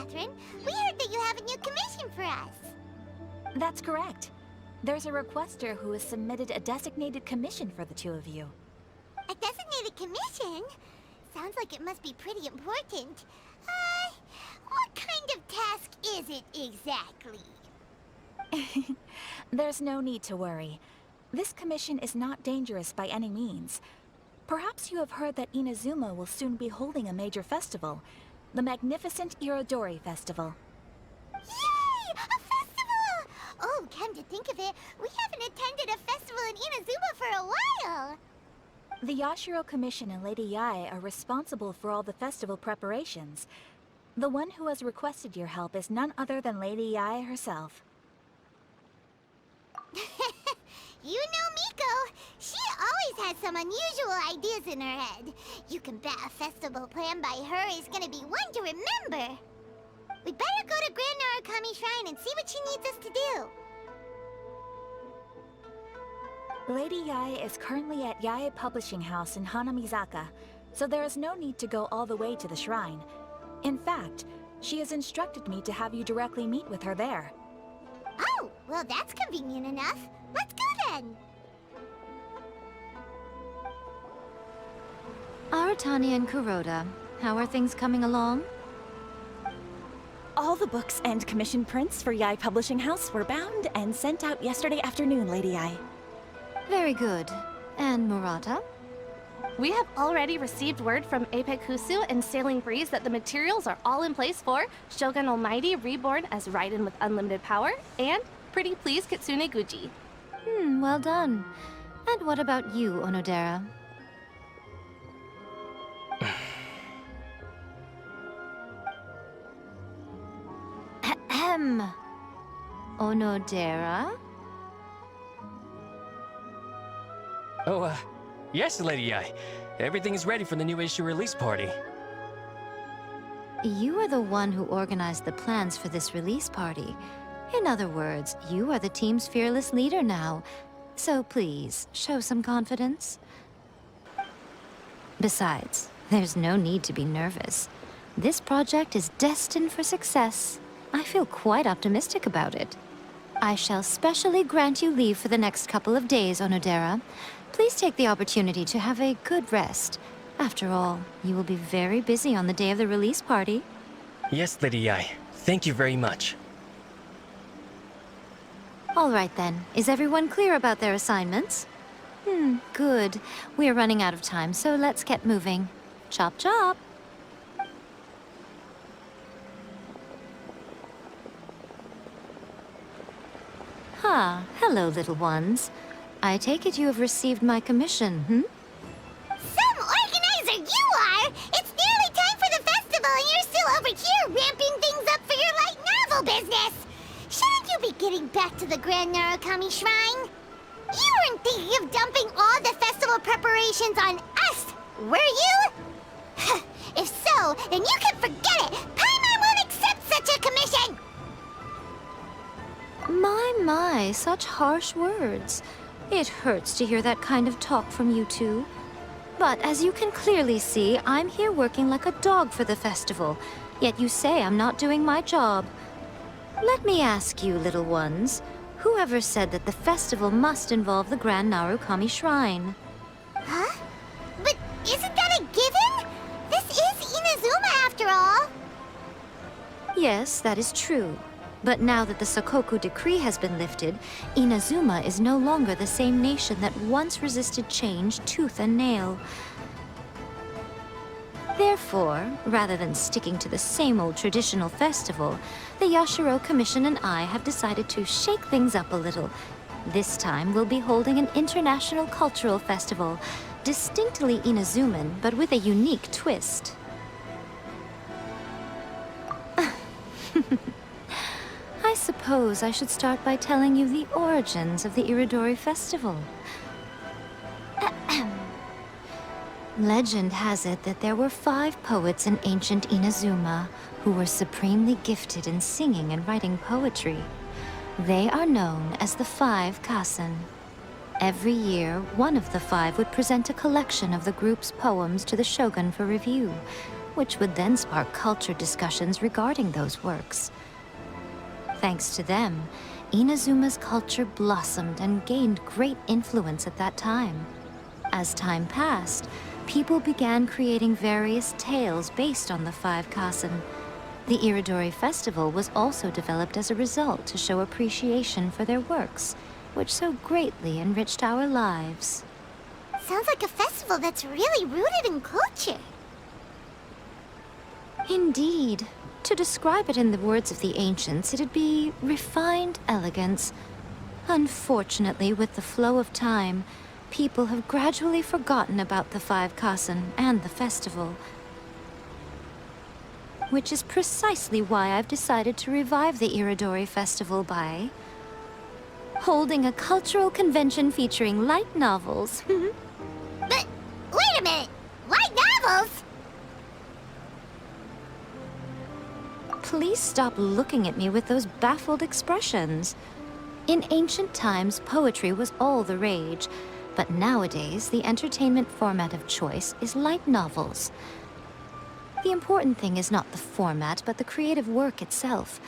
Catherine. We heard that you have a new commission for us. That's correct. There's a requester who has submitted a designated commission for the two of you. A designated commission? Sounds like it must be pretty important. What kind of task is it exactly? There's no need to worry. This commission is not dangerous by any means. Perhaps you have heard that Inazuma will soon be holding a major festival, the magnificent Irodori Festival. Yay! A festival! Oh, come to think of it, we haven't attended a festival in Inazuma for a while! The Yashiro Commission and Lady Yae are responsible for all the festival preparations. The one who has requested your help is none other than Lady Yae herself. You know Miko. She always has some unusual ideas in her head. You can bet a festival planned by her is gonna be one to remember. We better go to Grand Narukami Shrine and see what she needs us to do. Lady Yae is currently at Yae Publishing House in Hanamizaka, so there is no need to go all the way to the shrine. In fact, she has instructed me to have you directly meet with her there. Oh, well that's convenient enough. Let's go then! Aratani and Kuroda, how are things coming along? All the books and commission prints for Yae Publishing House were bound and sent out yesterday afternoon, Lady Yae. Very good. And Murata? We have already received word from Apekusu and Sailing Breeze that the materials are all in place for Shogun Almighty Reborn as Raiden with Unlimited Power and Pretty Please Kitsune Guji. Well done. And what about you, Onodera? Ahem. Onodera? Oh, yes, Lady Yae. Everything is ready for the new issue release party. You are the one who organized the plans for this release party. In other words, you are the team's fearless leader now. So please, show some confidence. Besides, there's no need to be nervous. This project is destined for success. I feel quite optimistic about it. I shall specially grant you leave for the next couple of days, Onodera. Please take the opportunity to have a good rest. After all, you will be very busy on the day of the release party. Yes, Lady Yae. Thank you very much. All right then. Is everyone clear about their assignments? Good. We are running out of time, so let's get moving. Chop chop! Hello, little ones. I take it you have received my commission, Some organizer you are! It's nearly time for the festival and you're still over here ramping things up for your light novel business! Shouldn't you be getting back to the Grand Narukami Shrine? You weren't thinking of dumping all the festival preparations on us, were you? If so, then you can forget it! Paimon won't accept such a commission! My, such harsh words. It hurts to hear that kind of talk from you two. But as you can clearly see, I'm here working like a dog for the festival. Yet you say I'm not doing my job. Let me ask you, little ones, whoever said that the festival must involve the Grand Narukami Shrine? Huh? But isn't that a given? This is Inazuma after all. Yes, that is true. But now that the Sakoku decree has been lifted, Inazuma is no longer the same nation that once resisted change tooth and nail. Therefore, rather than sticking to the same old traditional festival, the Yashiro Commission and I have decided to shake things up a little. This time we'll be holding an international cultural festival, distinctly Inazuman, but with a unique twist. I suppose I should start by telling you the origins of the Irodori Festival. Legend has it that there were 5 poets in ancient Inazuma who were supremely gifted in singing and writing poetry. They are known as the 5 Kasen. Every year, one of the 5 would present a collection of the group's poems to the shogun for review. which would then spark culture discussions regarding those works. Thanks to them, Inazuma's culture blossomed and gained great influence at that time. As time passed, people began creating various tales based on the five kasen. The Irodori Festival was also developed as a result to show appreciation for their works, which so greatly enriched our lives. Sounds like a festival that's really rooted in culture. Indeed. To describe it in the words of the ancients, it'd be refined elegance. Unfortunately, with the flow of time, people have gradually forgotten about the five kasen and the festival. Which is precisely why I've decided to revive the Irodori Festival by holding a cultural convention featuring light novels. But, wait a minute! Light novels? Please stop looking at me with those baffled expressions. In ancient times, poetry was all the rage, but nowadays, the entertainment format of choice is light novels. The important thing is not the format, but the creative work itself.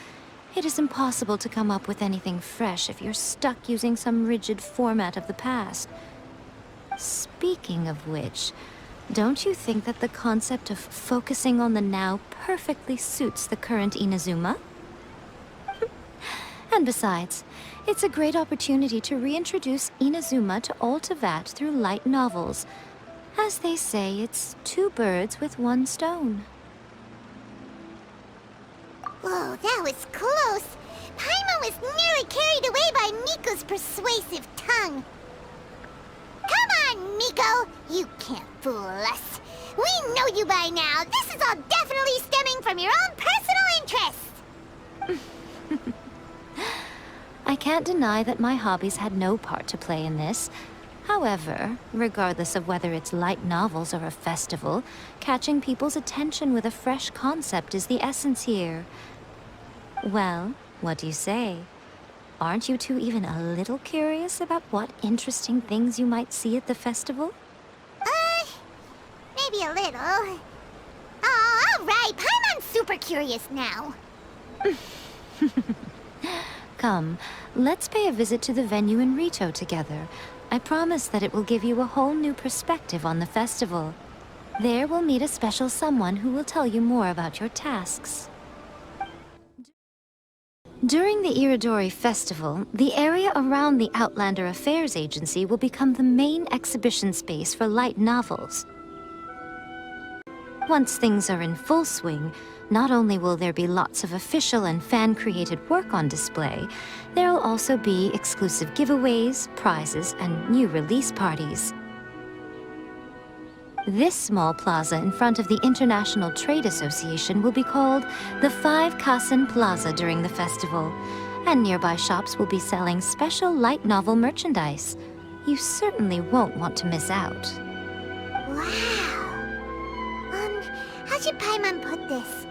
It is impossible to come up with anything fresh if you're stuck using some rigid format of the past. Speaking of which, don't you think that the concept of focusing on the now perfectly suits the current Inazuma? And besides, it's a great opportunity to reintroduce Inazuma to all Teyvat through light novels. As they say, it's two birds with one stone. Whoa, that was close. Paimon was nearly carried away by Miko's persuasive tongue. Come on, Miko! You can't fool us. We know you by now. This is all definitely stemming from your own personal interests. I can't deny that my hobbies had no part to play in this. However, regardless of whether it's light novels or a festival, catching people's attention with a fresh concept is the essence here. Well, what do you say? Aren't you two even a little curious about what interesting things you might see at the festival? Maybe a little. Oh, all right. Paimon's super curious now. Come, let's pay a visit to the venue in Rito together. I promise that it will give you a whole new perspective on the festival. There we'll meet a special someone who will tell you more about your tasks. During the Irodori Festival, the area around the Outlander Affairs Agency will become the main exhibition space for light novels. Once things are in full swing, not only will there be lots of official and fan-created work on display, there will also be exclusive giveaways, prizes, and new release parties. This small plaza in front of the International Trade Association will be called the Five Kasen Plaza during the festival, and nearby shops will be selling special light novel merchandise. You certainly won't want to miss out. Wow. How should Paimon put this?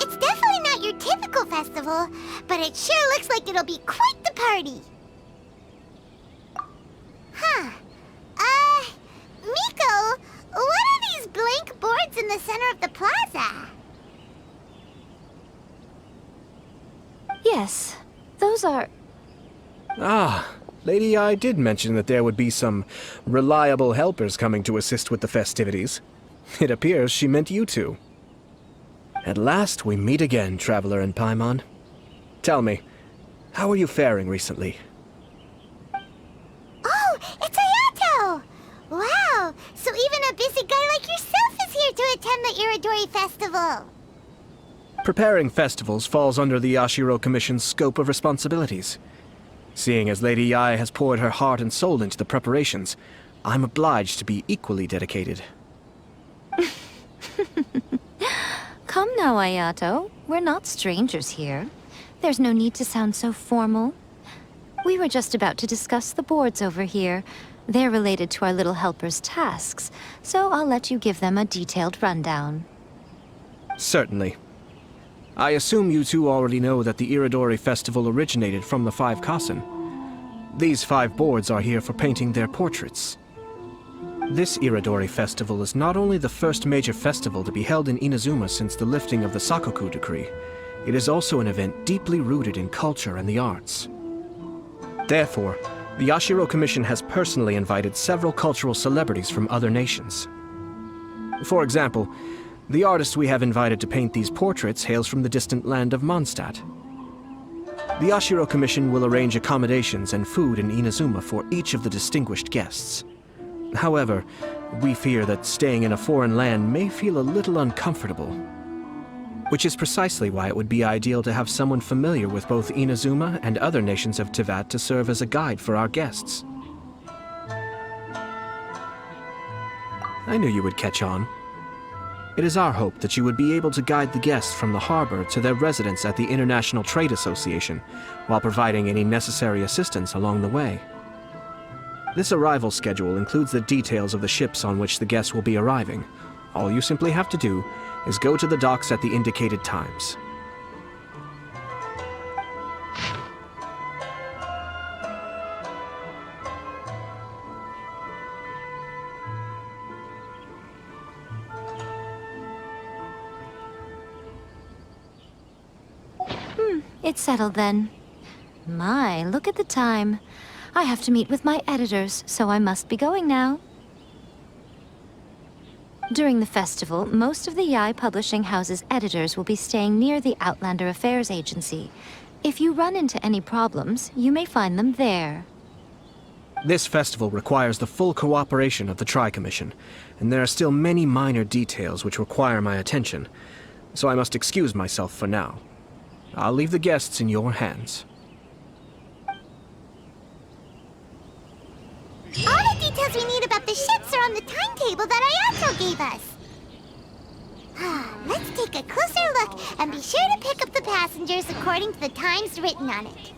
It's definitely not your typical festival, but it sure looks like it'll be quite the party. Huh. Miko, what are these blank boards in the center of the plaza? Yes, those are... Ah, Lady Yae did mention that there would be some reliable helpers coming to assist with the festivities. It appears she meant you two. At last we meet again, Traveler and Paimon. Tell me, how are you faring recently? Oh, it's Ayato! Wow, so even a busy guy like yourself is here to attend the Irodori Festival. Preparing festivals falls under the Yashiro Commission's scope of responsibilities. Seeing as Lady Yae has poured her heart and soul into the preparations, I'm obliged to be equally dedicated. Come now, Ayato. We're not strangers here. There's no need to sound so formal. We were just about to discuss the boards over here. They're related to our little helper's tasks, so I'll let you give them a detailed rundown. Certainly. I assume you two already know that the Irodori Festival originated from the Five Kasen. These 5 boards are here for painting their portraits. This Irodori Festival is not only the first major festival to be held in Inazuma since the lifting of the Sakoku decree, it is also an event deeply rooted in culture and the arts. Therefore, the Yashiro Commission has personally invited several cultural celebrities from other nations. For example, the artist we have invited to paint these portraits hails from the distant land of Mondstadt. The Yashiro Commission will arrange accommodations and food in Inazuma for each of the distinguished guests. However, we fear that staying in a foreign land may feel a little uncomfortable, which is precisely why it would be ideal to have someone familiar with both Inazuma and other nations of Teyvat to serve as a guide for our guests. I knew you would catch on. It is our hope that you would be able to guide the guests from the harbor to their residence at the International Trade Association, while providing any necessary assistance along the way. This arrival schedule includes the details of the ships on which the guests will be arriving. All you simply have to do is go to the docks at the indicated times. It's settled then. My, look at the time. I have to meet with my editors, so I must be going now. During the festival, most of the Yae Publishing House's editors will be staying near the Outlander Affairs Agency. If you run into any problems, you may find them there. This festival requires the full cooperation of the Tri-Commission, and there are still many minor details which require my attention, so I must excuse myself for now. I'll leave the guests in your hands. All the details we need about the ships are on the timetable that Ayato gave us. Let's take a closer look and be sure to pick up the passengers according to the times written on it.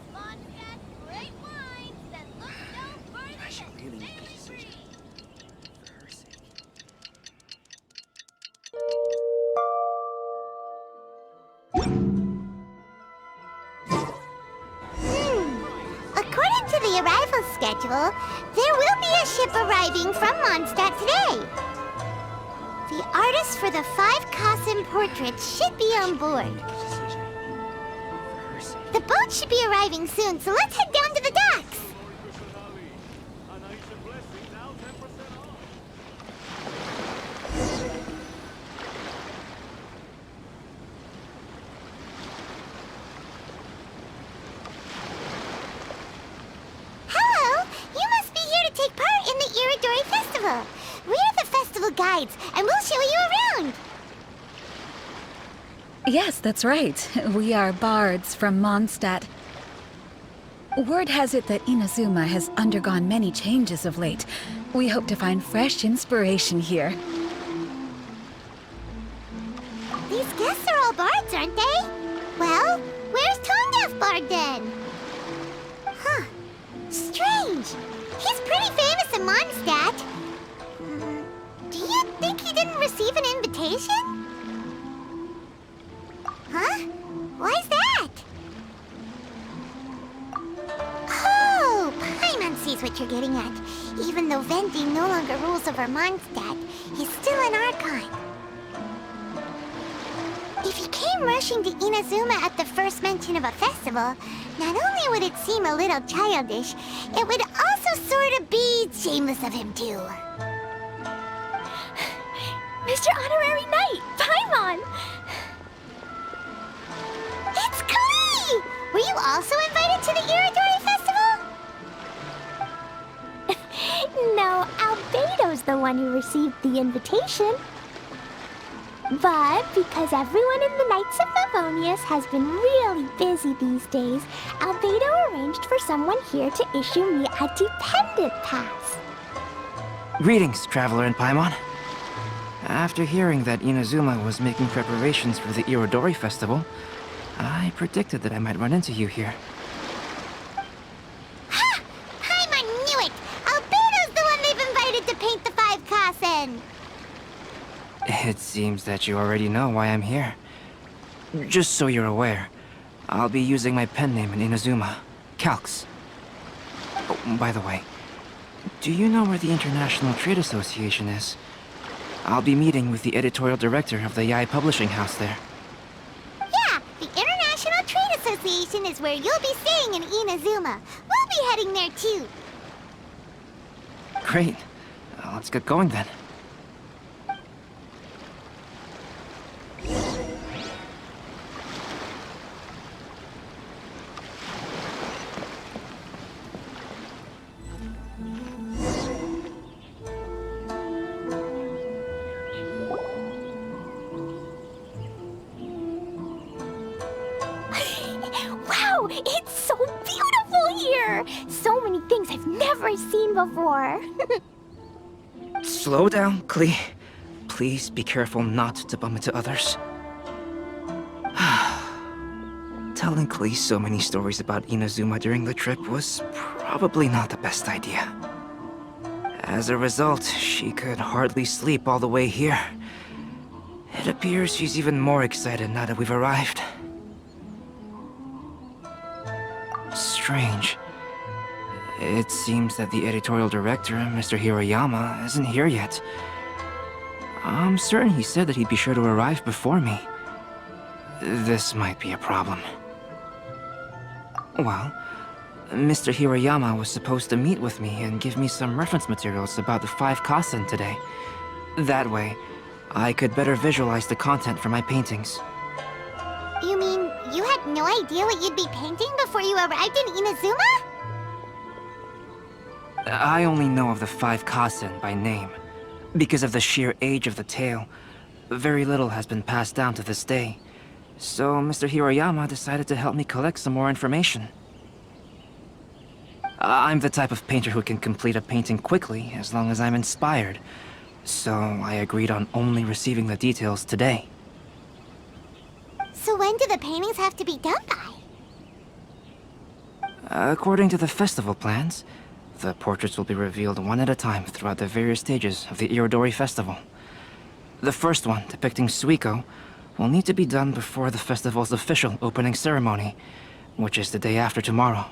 According to the arrival schedule, there will be a ship arriving from Mondstadt today. The artist for the 5 Kasim portraits should be on board. The boat should be arriving soon, so let's head down to the docks. Hello! You must be here to take part in the Irodori Festival. We're the festival guides, and we'll show you around. Yes, that's right. We are bards from Mondstadt. Word has it that Inazuma has undergone many changes of late. We hope to find fresh inspiration here. These guests are all bards, aren't they? Well, where's Tone-Deaf Bard then? Huh. Strange. He's pretty famous in Mondstadt. Do you think he didn't receive an invitation? Huh? Why's that? Oh, Paimon sees what you're getting at. Even though Venti no longer rules over Mondstadt, he's still an Archon. If he came rushing to Inazuma at the first mention of a festival, not only would it seem a little childish, it would also sort of be shameless of him too. Mr. Honorary Knight, Paimon! It's Klee! Were you also invited to the Irodori Festival? No, Albedo's the one who received the invitation. But because everyone in the Knights of Favonius has been really busy these days, Albedo arranged for someone here to issue me a dependent pass. Greetings, Traveler and Paimon. After hearing that Inazuma was making preparations for the Irodori Festival, I predicted that I might run into you here. Ha! Paimon knew it! Albedo's the one they've invited to paint the 5 Kasen! It seems that you already know why I'm here. Just so you're aware, I'll be using my pen name in Inazuma, Calx. Oh, by the way, Do you know where the International Trade Association is? I'll be meeting with the editorial director of the Yae Publishing House there. Yeah, the International Trade Association is where you'll be staying in Inazuma. We'll be heading there too. Great. Let's get going then. Wow, it's so beautiful here! So many things I've never seen before. Slow down, Klee. Please be careful not to bump into others. Telling Klee so many stories about Inazuma during the trip was probably not the best idea. As a result, she could hardly sleep all the way here. It appears she's even more excited now that we've arrived. Strange. It seems that the editorial director, Mr. Hiroyama, isn't here yet. I'm certain he said that he'd be sure to arrive before me. This might be a problem. Well, Mr. Hiroyama was supposed to meet with me and give me some reference materials about the 5 Kasen today. That way, I could better visualize the content for my paintings. You mean you had no idea what you'd be painting before you arrived in Inazuma? I only know of the 5 Kasen by name. Because of the sheer age of the tale, very little has been passed down to this day. So Mr. Hiroyama decided to help me collect some more information. I'm the type of painter who can complete a painting quickly as long as I'm inspired. So I agreed on only receiving the details today. So when do the paintings have to be done by? According to the festival plans, the portraits will be revealed one at a time throughout the various stages of the Irodori Festival. The first one, depicting Suiko, will need to be done before the festival's official opening ceremony, which is the day after tomorrow.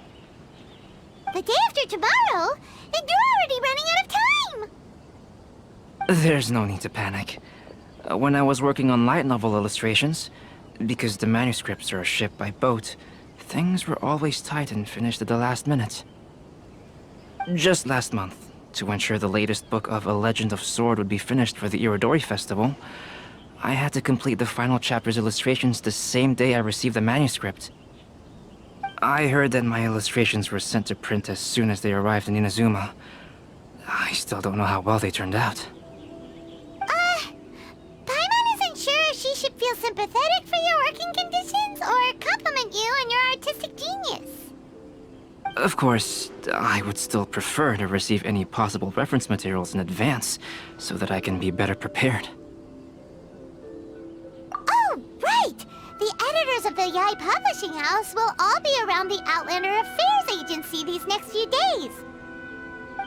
The day after tomorrow? Then you're already running out of time! There's no need to panic. When I was working on light novel illustrations, because the manuscripts are shipped by boat, things were always tight and finished at the last minute. Just last month, to ensure the latest book of A Legend of Sword would be finished for the Irodori Festival, I had to complete the final chapter's illustrations the same day I received the manuscript. I heard that my illustrations were sent to print as soon as they arrived in Inazuma. I still don't know how well they turned out. Paimon isn't sure if she should feel sympathetic for your working conditions or compliment you on your artistic genius. Of course, I would still prefer to receive any possible reference materials in advance, so that I can be better prepared. Oh, right! The editors of the Yae Publishing House will all be around the Outlander Affairs Agency these next few days.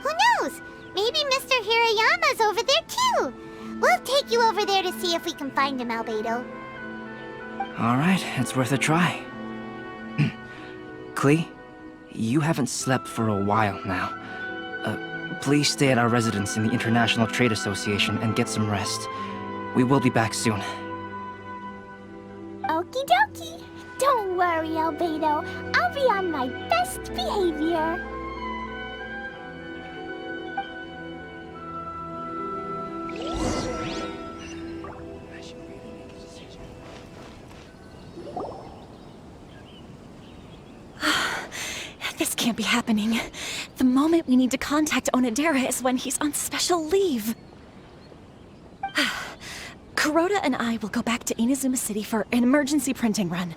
Who knows? Maybe Mr. Hiroyama's over there too. We'll take you over there to see if we can find him, Albedo. Alright, it's worth a try. Klee, you haven't slept for a while now. Please stay at our residence in the International Trade Association and get some rest. We will be back soon. Okie dokie. Don't worry, Albedo. I'll be on my best behavior. This can't be happening. The moment we need to contact Onodera is when he's on special leave. Kuroda and I will go back to Inazuma City for an emergency printing run.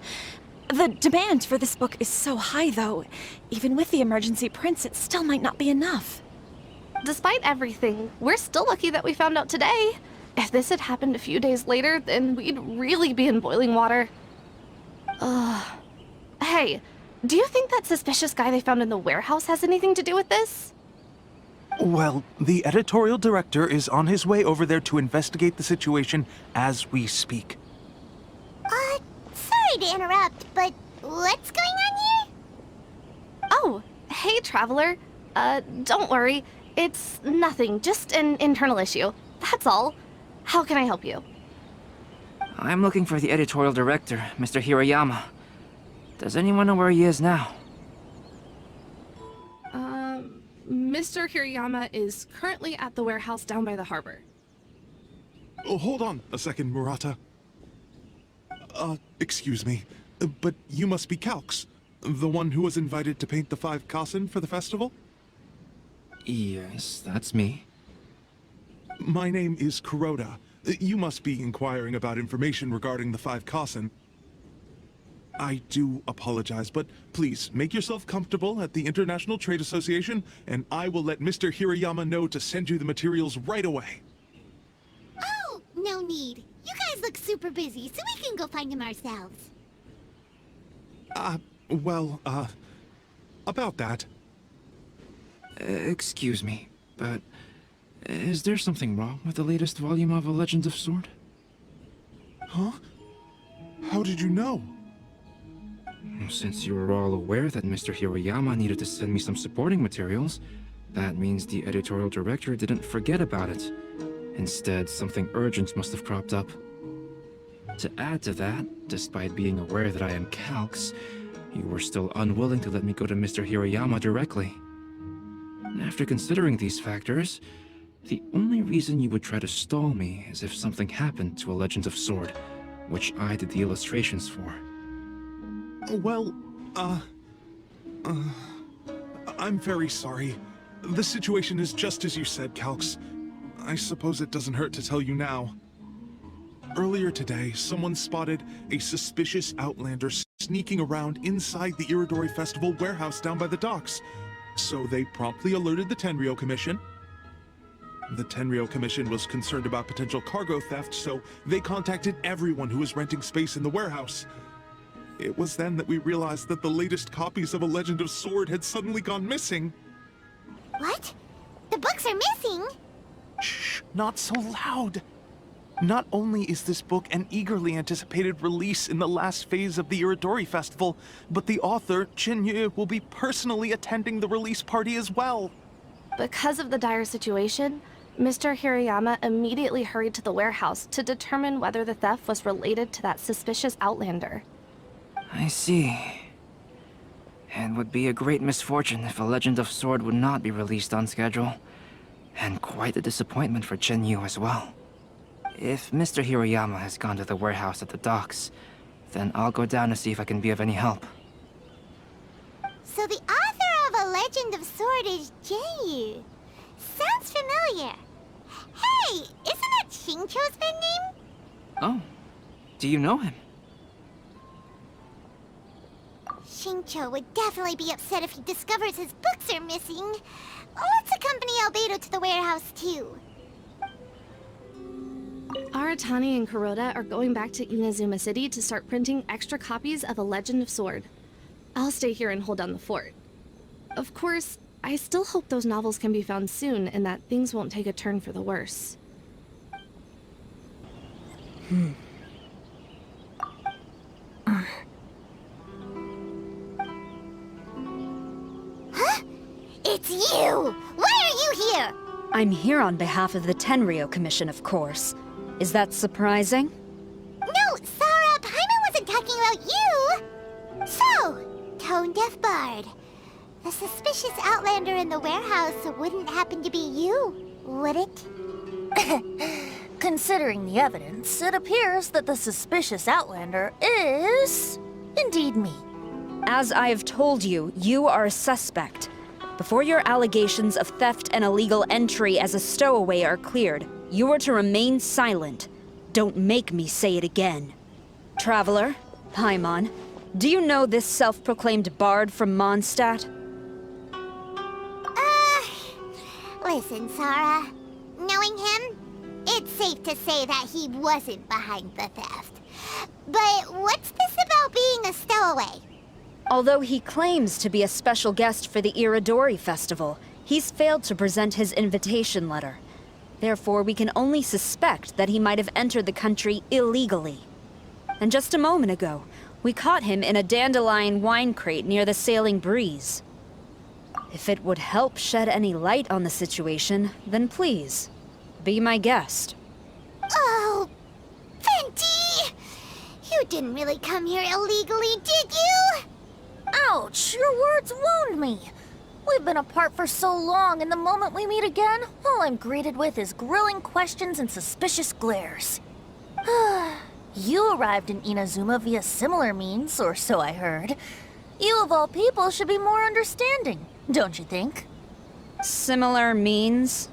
The demand for this book is so high, though. Even with the emergency prints, it still might not be enough. Despite everything, we're still lucky that we found out today. If this had happened a few days later, then we'd really be in boiling water. Hey, do you think that suspicious guy they found in the warehouse has anything to do with this? Well, the editorial director is on his way over there to investigate the situation as we speak. Sorry to interrupt, but what's going on here? Oh, hey, Traveler. Don't worry. It's nothing, just an internal issue. That's all. How can I help you? I'm looking for the editorial director, Mr. Hirayama. Does anyone know where he is now? Mr. Hirayama is currently at the warehouse down by the harbor. Oh, hold on a second, Murata. Excuse me, but you must be Calx, the one who was invited to paint the 5 Kasen for the festival? Yes, that's me. My name is Kuroda. You must be inquiring about information regarding the 5 Kasen. I do apologize, but please make yourself comfortable at the International Trade Association, and I will let Mr. Hirayama know to send you the materials right away. Oh, no need. You guys look super busy, so we can go find him ourselves. About that. Excuse me, but is there something wrong with the latest volume of A Legend of Sword? Huh? How did you know? Since you were all aware that Mr. Hirayama needed to send me some supporting materials, that means the editorial director didn't forget about it. Instead, something urgent must have cropped up. To add to that, despite being aware that I am Calx, you were still unwilling to let me go to Mr. Hirayama directly. After considering these factors, the only reason you would try to stall me is if something happened to A Legend of Sword, which I did the illustrations for. Well, I'm very sorry. The situation is just as you said, Calx. I suppose it doesn't hurt to tell you now. Earlier today, someone spotted a suspicious outlander sneaking around inside the Irodori Festival warehouse down by the docks. So they promptly alerted the Tenryou Commission. The Tenryou Commission was concerned about potential cargo theft, so they contacted everyone who was renting space in the warehouse. It was then that we realized that the latest copies of A Legend of Sword had suddenly gone missing. What? The books are missing? Shh, not so loud. Not only is this book an eagerly anticipated release in the last phase of the Irodori Festival, but the author, Xingqiu, will be personally attending the release party as well. Because of the dire situation, Mr. Hirayama immediately hurried to the warehouse to determine whether the theft was related to that suspicious outlander. I see. It would be a great misfortune if A Legend of Sword would not be released on schedule. And quite a disappointment for Xingqiu as well. If Mr. Hirayama has gone to the warehouse at the docks, then I'll go down to see if I can be of any help. So the author of A Legend of Sword is Xingqiu. Sounds familiar. Hey, isn't that Xingqiu's pen name? Oh, do you know him? Xingqiu would definitely be upset if he discovers his books are missing. Let's accompany Albedo to the warehouse, too. Aratani and Kuroda are going back to Inazuma City to start printing extra copies of A Legend of Sword. I'll stay here and hold down the fort. Of course, I still hope those novels can be found soon and that things won't take a turn for the worse. Huh? It's you! Why are you here? I'm here on behalf of the Tenryou Commission, of course. Is that surprising? No, Sara, Paimon wasn't talking about you! So, tone-deaf bard. The suspicious outlander in the warehouse wouldn't happen to be you, would it? Considering the evidence, it appears that the suspicious outlander is indeed me. As I have told you, you are a suspect. Before your allegations of theft and illegal entry as a stowaway are cleared, you are to remain silent. Don't make me say it again. Traveler, Paimon, do you know this self-proclaimed bard from Mondstadt? Listen, Sara. Knowing him, it's safe to say that he wasn't behind the theft. But what's this about being a stowaway? Although he claims to be a special guest for the Irodori Festival, he's failed to present his invitation letter. Therefore, we can only suspect that he might have entered the country illegally. And just a moment ago, we caught him in a dandelion wine crate near the Sailing Breeze. If it would help shed any light on the situation, then please, be my guest. Oh, Venti! You didn't really come here illegally, did you? Ouch, your words wound me. We've been apart for so long, and the moment we meet again, all I'm greeted with is grilling questions and suspicious glares. You arrived in Inazuma via similar means, or so I heard. You of all people should be more understanding, don't you think? Similar means?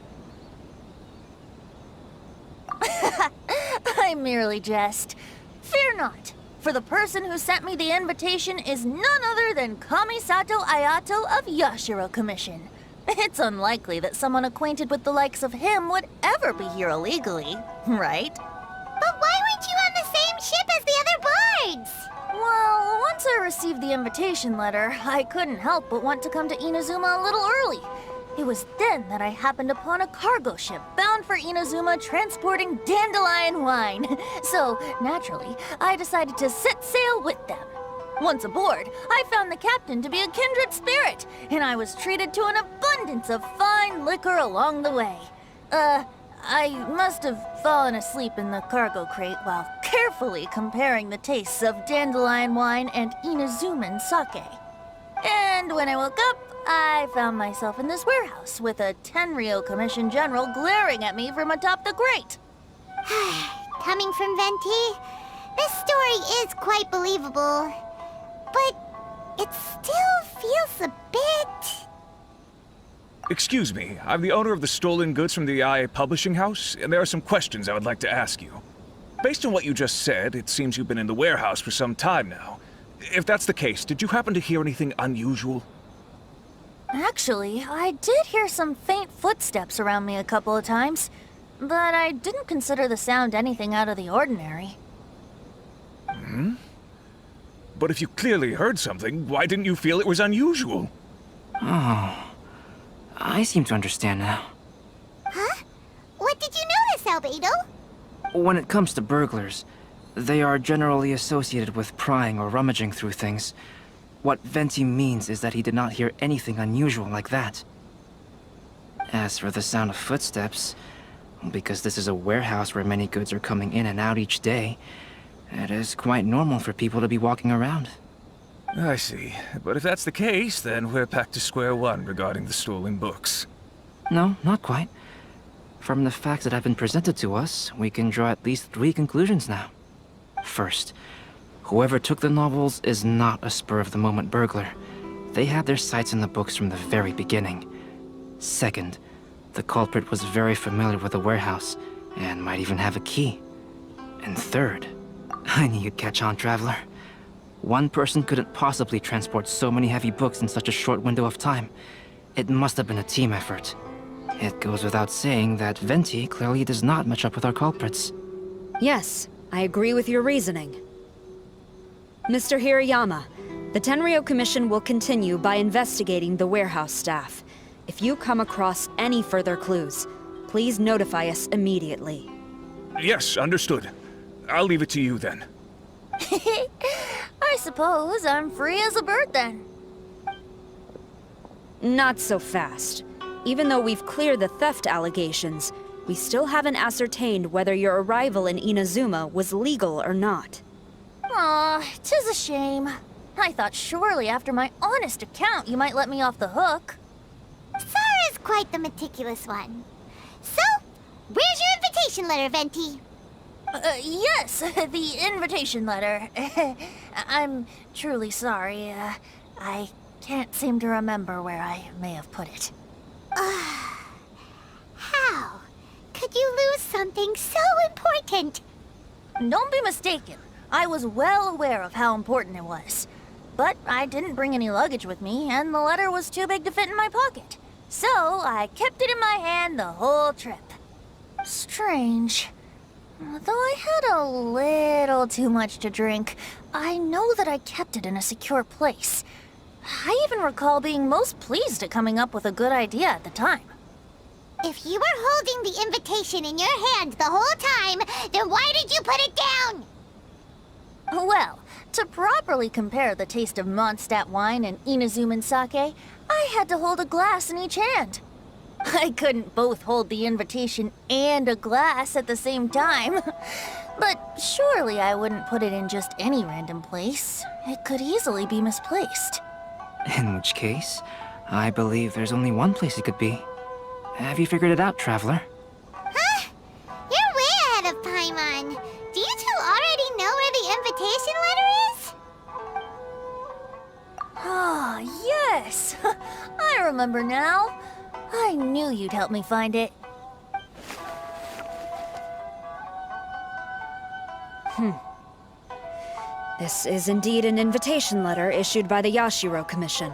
I merely jest. Fear not, for the person who sent me the invitation is none other than Kamisato Ayato of Yashiro Commission. It's unlikely that someone acquainted with the likes of him would ever be here illegally, right? But why weren't you on the same ship as the other bards? Well, once I received the invitation letter, I couldn't help but want to come to Inazuma a little early. It was then that I happened upon a cargo ship bound for Inazuma transporting dandelion wine. So, naturally, I decided to set sail with them. Once aboard, I found the captain to be a kindred spirit, and I was treated to an abundance of fine liquor along the way. I must have fallen asleep in the cargo crate while carefully comparing the tastes of dandelion wine and Inazuman sake. And when I woke up, I found myself in this warehouse with a Tenryou Commission General glaring at me from atop the grate. Coming from Venti, this story is quite believable. But it still feels a bit... Excuse me, I'm the owner of the stolen goods from the Yae publishing house, and there are some questions I would like to ask you. Based on what you just said, it seems you've been in the warehouse for some time now. If that's the case, did you happen to hear anything unusual? Actually, I did hear some faint footsteps around me a couple of times, but I didn't consider the sound anything out of the ordinary. But if you clearly heard something, why didn't you feel it was unusual? Oh, I seem to understand now. Huh? What did you notice, Albedo? When it comes to burglars, they are generally associated with prying or rummaging through things. What Venti means is that he did not hear anything unusual like that. As for the sound of footsteps, because this is a warehouse where many goods are coming in and out each day, it is quite normal for people to be walking around. I see. But if that's the case, then we're back to square one regarding the stolen books. No, not quite. From the facts that have been presented to us, we can draw at least 3 conclusions now. First, whoever took the novels is not a spur-of-the-moment burglar. They had their sights on the books from the very beginning. Second, the culprit was very familiar with the warehouse, and might even have a key. And third, I knew you'd catch on, Traveler. One person couldn't possibly transport so many heavy books in such a short window of time. It must have been a team effort. It goes without saying that Venti clearly does not match up with our culprits. Yes, I agree with your reasoning. Mr. Hirayama, the Tenryou Commission will continue by investigating the warehouse staff. If you come across any further clues, please notify us immediately. Yes, understood. I'll leave it to you then. I suppose I'm free as a bird then. Not so fast. Even though we've cleared the theft allegations, we still haven't ascertained whether your arrival in Inazuma was legal or not. Aw, 'tis a shame. I thought surely after my honest account you might let me off the hook. Sara's quite the meticulous one. So, where's your invitation letter, Venti? Yes, the invitation letter. I'm truly sorry. I can't seem to remember where I may have put it. How could you lose something so important? Don't be mistaken. I was well aware of how important it was. But I didn't bring any luggage with me, and the letter was too big to fit in my pocket. So I kept it in my hand the whole trip. Strange. Though I had a little too much to drink, I know that I kept it in a secure place. I even recall being most pleased at coming up with a good idea at the time. If you were holding the invitation in your hand the whole time, then why did you put it down? Well, to properly compare the taste of Mondstadt wine and Inazuman sake, I I had to hold a glass in each hand. I couldn't both hold the invitation and a glass at the same time. But surely I wouldn't put it in just any random place. It could easily be misplaced. In which case, I believe there's only one place it could be. Have you figured it out, Traveler? Huh? You're way ahead of Paimon. Do you two already know where the invitation letter is? Ah, yes! I remember now. I knew you'd help me find it. This is indeed an invitation letter issued by the Yashiro Commission.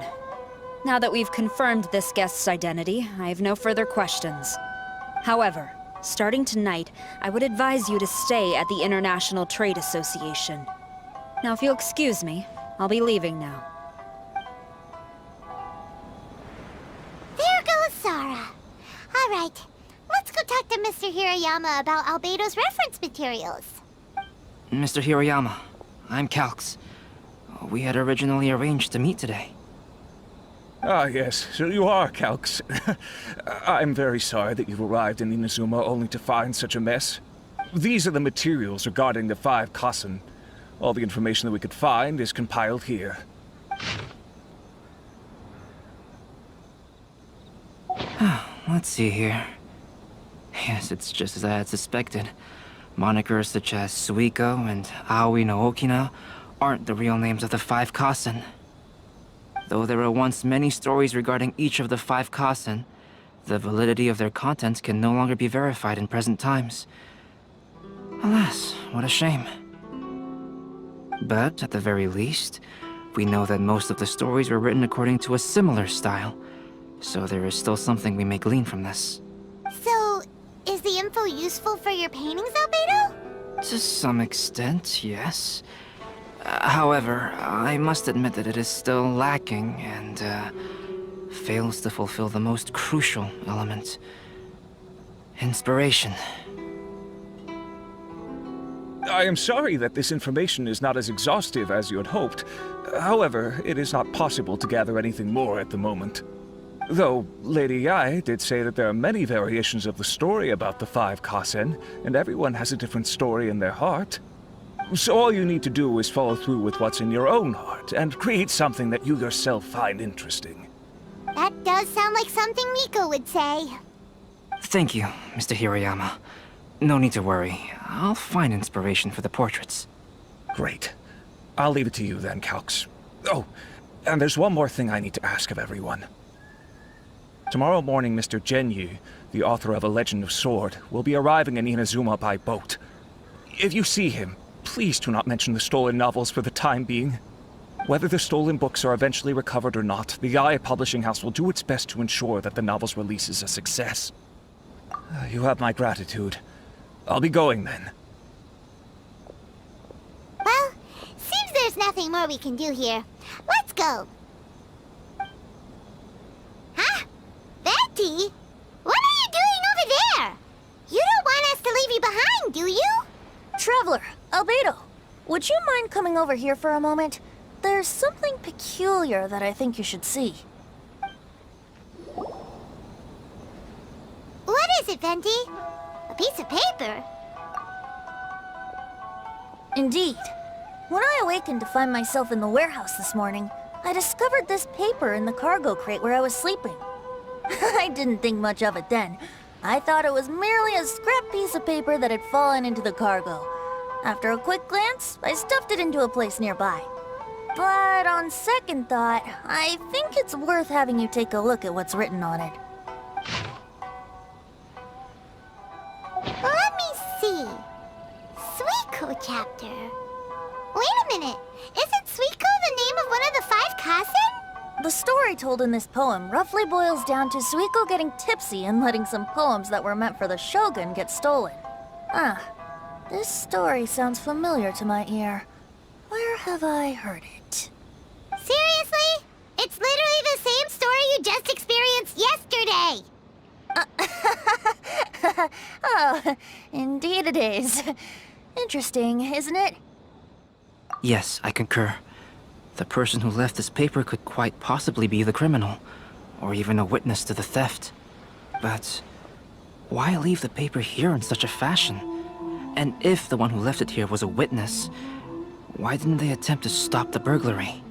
Now that we've confirmed this guest's identity, I have no further questions. However, starting tonight, I would advise you to stay at the International Trade Association. Now, if you'll excuse me, I'll be leaving now. There goes Sara. All right, let's go talk to Mr. Hirayama about Albedo's reference materials. Mr. Hiroyama, I'm Calx. We had originally arranged to meet today. Ah, yes, so you are, Calx. I'm very sorry that you've arrived in Inazuma only to find such a mess. These are the materials regarding the 5 Kasen. All the information that we could find is compiled here. Let's see here. Yes, it's just as I had suspected. Monikers such as Suiko and Aoi no Okina aren't the real names of the 5 Kasen. Though there were once many stories regarding each of the 5 Kasen, the validity of their contents can no longer be verified in present times. Alas, what a shame. But at the very least, we know that most of the stories were written according to a similar style, so there is still something we may glean from this. So, is the info useful for your paintings, Albedo? To some extent, yes. However, I must admit that it is still lacking and fails to fulfill the most crucial element. Inspiration. I am sorry that this information is not as exhaustive as you had hoped. However, it is not possible to gather anything more at the moment. Though, Lady Yae did say that there are many variations of the story about the 5 Kasen, and everyone has a different story in their heart. So all you need to do is follow through with what's in your own heart, and create something that you yourself find interesting. That does sound like something Miko would say. Thank you, Mr. Hiroyama. No need to worry. I'll find inspiration for the portraits. Great. I'll leave it to you then, Calx. Oh, and there's one more thing I need to ask of everyone. Tomorrow morning, Mr. Xingqiu, the author of A Legend of Sword, will be arriving in Inazuma by boat. If you see him, please do not mention the stolen novels for the time being. Whether the stolen books are eventually recovered or not, the Yae Publishing House will do its best to ensure that the novel's release is a success. You have my gratitude. I'll be going then. Well, seems there's nothing more we can do here. Let's go. Huh? Venti? What are you doing over there? You don't want us to leave you behind, do you? Traveler, Albedo, would you mind coming over here for a moment? There's something peculiar that I think you should see. What is it, Venti? A piece of paper? Indeed. When I awakened to find myself in the warehouse this morning, I discovered this paper in the cargo crate where I was sleeping. I didn't think much of it then. I thought it was merely a scrap piece of paper that had fallen into the cargo. After a quick glance, I stuffed it into a place nearby. But on second thought, I think it's worth having you take a look at what's written on it. Let me see. Suiko chapter. Wait a minute. Isn't Suiko the name of one of the 5 Kasen? The story told in this poem roughly boils down to Suiko getting tipsy and letting some poems that were meant for the Shogun get stolen. This story sounds familiar to my ear. Where have I heard it? Seriously? It's literally the same story you just experienced yesterday! Oh, indeed it is. Interesting, isn't it? Yes, I concur. The person who left this paper could quite possibly be the criminal. or even a witness to the theft. But why leave the paper here in such a fashion? And if the one who left it here was a witness, why didn't they attempt to stop the burglary?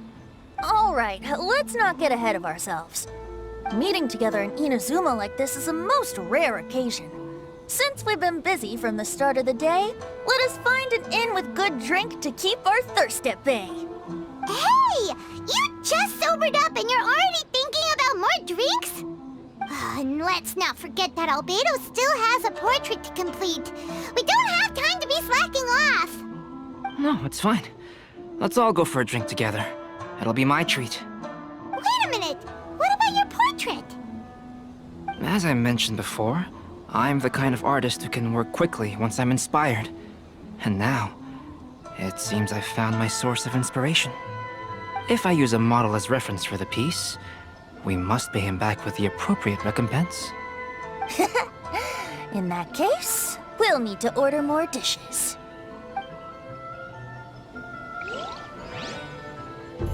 Alright, let's not get ahead of ourselves. Meeting together in Inazuma like this is a most rare occasion. Since we've been busy from the start of the day, let us find an inn with good drink to keep our thirst at bay. Hey! You just sobered up and you're already thinking about more drinks? And let's not forget that Albedo still has a portrait to complete. We don't have time to be slacking off. No, it's fine. Let's all go for a drink together. It'll be my treat. Wait a minute! What about your portrait? As I mentioned before, I'm the kind of artist who can work quickly once I'm inspired. And now, it seems I've found my source of inspiration. If I use a model as reference for the piece, we must pay him back with the appropriate recompense. In that case, we'll need to order more dishes.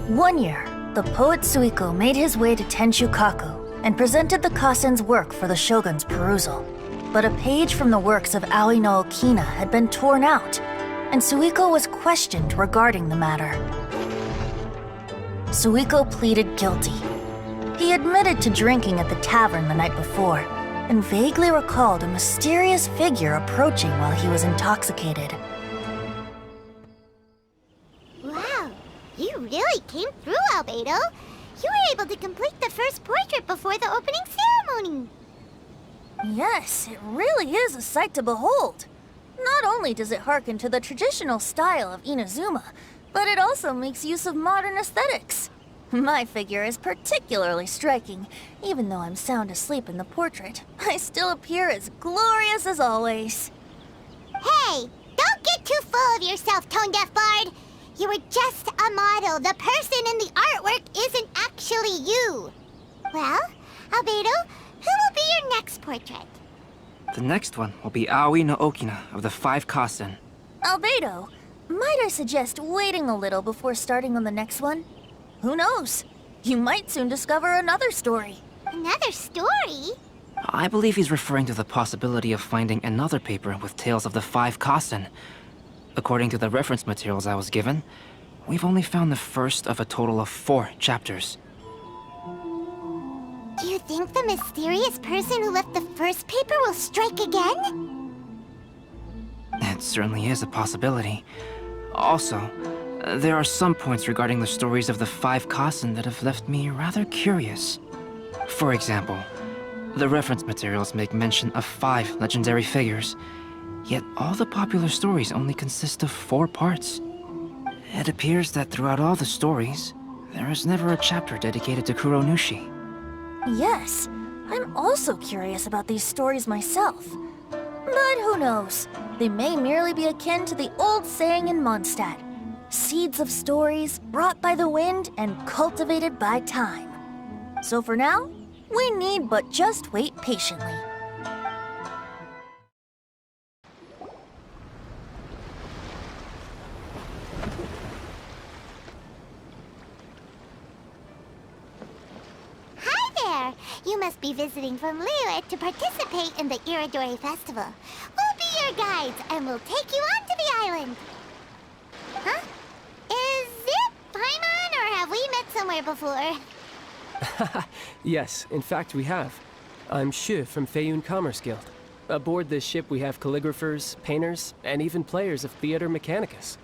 One year, the poet Suiko made his way to Tenshukaku and presented the Kasen's work for the shogun's perusal. But a page from the works of Aoi no Okina had been torn out, and Suiko was questioned regarding the matter. Suiko pleaded guilty. He admitted to drinking at the tavern the night before, and vaguely recalled a mysterious figure approaching while he was intoxicated. Wow, you really came through, Albedo. You were able to complete the first portrait before the opening ceremony. Yes, it really is a sight to behold. Not only does it harken to the traditional style of Inazuma, but it also makes use of modern aesthetics. My figure is particularly striking. Even though I'm sound asleep in the portrait, I still appear as glorious as always. Hey, don't get too full of yourself, tone-deaf bard. You were just a model. The person in the artwork isn't actually you. Well, Albedo, who will be your next portrait? The next one will be Aoi no Okina of the 5 Kasen. Albedo, might I suggest waiting a little before starting on the next one? Who knows? You might soon discover another story. Another story? I believe he's referring to the possibility of finding another paper with tales of the 5 Kasen. According to the reference materials I was given, we've only found the first of a total of 4 chapters. Do you think the mysterious person who left the first paper will strike again? It certainly is a possibility. Also, there are some points regarding the stories of the 5 Kasen that have left me rather curious. For example, the reference materials make mention of 5 legendary figures, yet all the popular stories only consist of 4 parts. It appears that throughout all the stories, there is never a chapter dedicated to Kuronushi. Yes, I'm also curious about these stories myself. But who knows? They may merely be akin to the old saying in Mondstadt. Seeds of stories brought by the wind and cultivated by time. So for now, we need but just wait patiently. Hi there! You must be visiting from Liyue to participate in the Irodori Festival. We'll be your guides and we'll take you onto the island. Huh? Is it Paimon, or have we met somewhere before? Yes, in fact we have. I'm Xu from Feiyun Commerce Guild. Aboard this ship we have calligraphers, painters, and even players of Theater Mechanicus.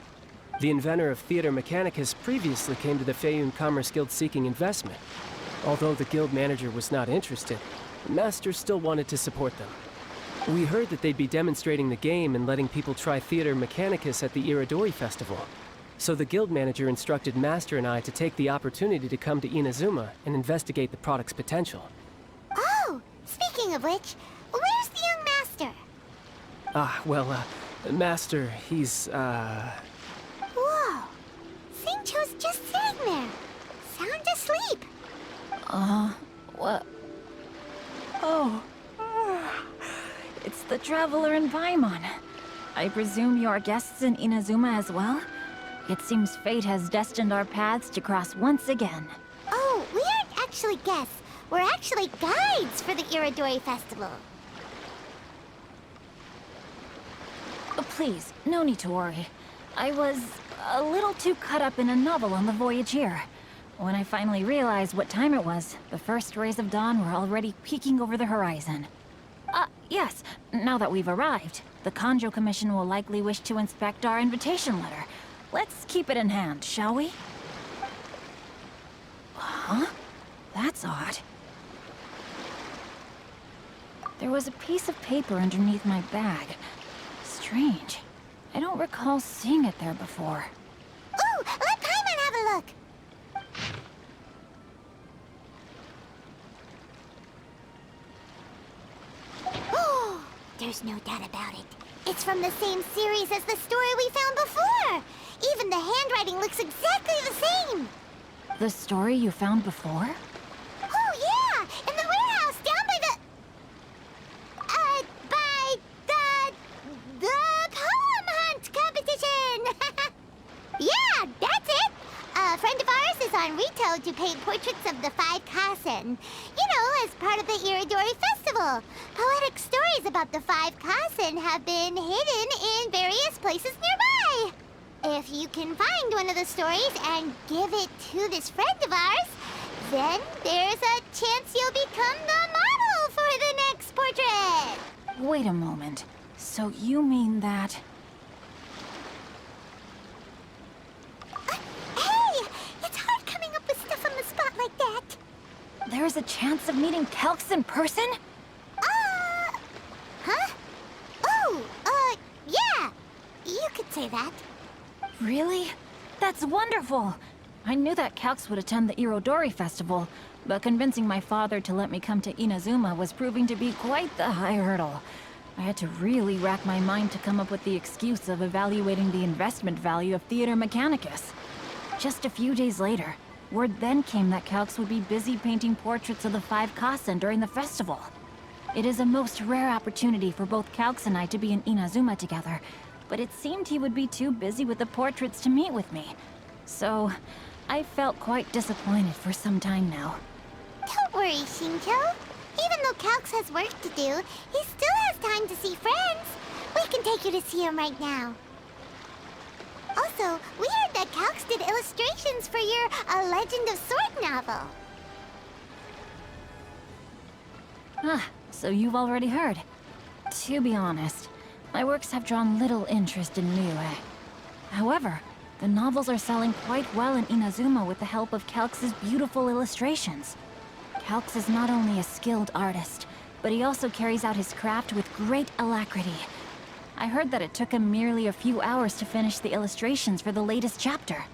The inventor of Theater Mechanicus previously came to the Feiyun Commerce Guild seeking investment. Although the guild manager was not interested, the master still wanted to support them. We heard that they'd be demonstrating the game and letting people try Theater Mechanicus at the Irodori Festival. So the guild manager instructed Master and I to take the opportunity to come to Inazuma and investigate the product's potential. Oh, speaking of which, where's the young master? Master, he's, Whoa! Xingqiu's just sitting there, sound asleep. What? Oh. It's the Traveler and Paimon. I presume you are guests in Inazuma as well? It seems fate has destined our paths to cross once again. Oh, we aren't actually guests. We're actually guides for the Irodori Festival. Please, no need to worry. I was a little too caught up in a novel on the voyage here. When I finally realized what time it was, the first rays of dawn were already peeking over the horizon. Yes, now that we've arrived, the Kujou Commission will likely wish to inspect our invitation letter. Let's keep it in hand, shall we? Huh? That's odd. There was a piece of paper underneath my bag. Strange. I don't recall seeing it there before. Ooh, let Paimon have a look! Oh, there's no doubt about it. It's from the same series as the story we found before! Even the handwriting looks exactly the same! The story you found before? Oh, yeah! In the warehouse down by the... the poem hunt competition! Yeah, that's it! A friend of ours is on Rito to paint portraits of the 5 Kasen. You know, as part of the Irodori Festival. Poetic stories about the 5 Kasen have been hidden in various places nearby. If you can find one of the stories and give it to this friend of ours, then there's a chance you'll become the model for the next portrait. Wait a moment. So you mean that... Hey! It's hard coming up with stuff on the spot like that. There's a chance of meeting Calx in person? Huh? Oh, yeah. You could say that. Really? That's wonderful! I knew that Calx would attend the Irodori Festival, but convincing my father to let me come to Inazuma was proving to be quite the high hurdle. I had to really rack my mind to come up with the excuse of evaluating the investment value of Theater Mechanicus. Just a few days later, word then came that Calx would be busy painting portraits of the 5 Kasen during the festival. It is a most rare opportunity for both Calx and I to be in Inazuma together, but it seemed he would be too busy with the portraits to meet with me. So, I felt quite disappointed for some time now. Don't worry, Xingqiu. Even though Calx has work to do, he still has time to see friends. We can take you to see him right now. Also, we heard that Calx did illustrations for your A Legend of Sword novel. So you've already heard. To be honest, my works have drawn little interest in Niue. However, the novels are selling quite well in Inazuma with the help of Calx's beautiful illustrations. Calx is not only a skilled artist, but he also carries out his craft with great alacrity. I heard that it took him merely a few hours to finish the illustrations for the latest chapter.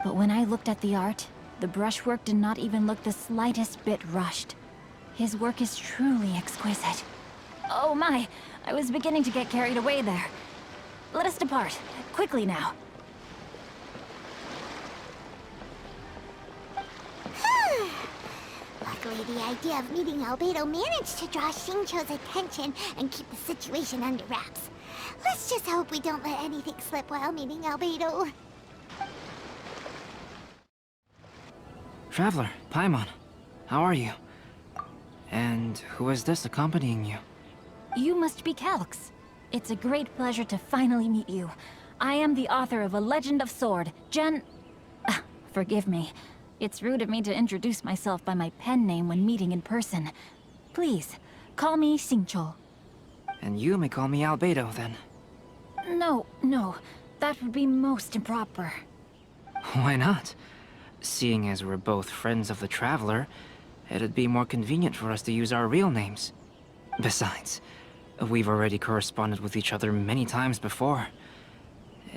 But when I looked at the art, the brushwork did not even look the slightest bit rushed. His work is truly exquisite. Oh my, I was beginning to get carried away there. Let us depart, quickly now. Luckily, the idea of meeting Albedo managed to draw Xingqiu's attention and keep the situation under wraps. Let's just hope we don't let anything slip while meeting Albedo. Traveler, Paimon, how are you? And who is this accompanying you? You must be Calx. It's a great pleasure to finally meet you. I am the author of A Legend of Sword, forgive me. It's rude of me to introduce myself by my pen name when meeting in person. Please, call me Xingqiu. And you may call me Albedo, then. No, that would be most improper. Why not? Seeing as we're both friends of the Traveler, it'd be more convenient for us to use our real names. Besides, we've already corresponded with each other many times before.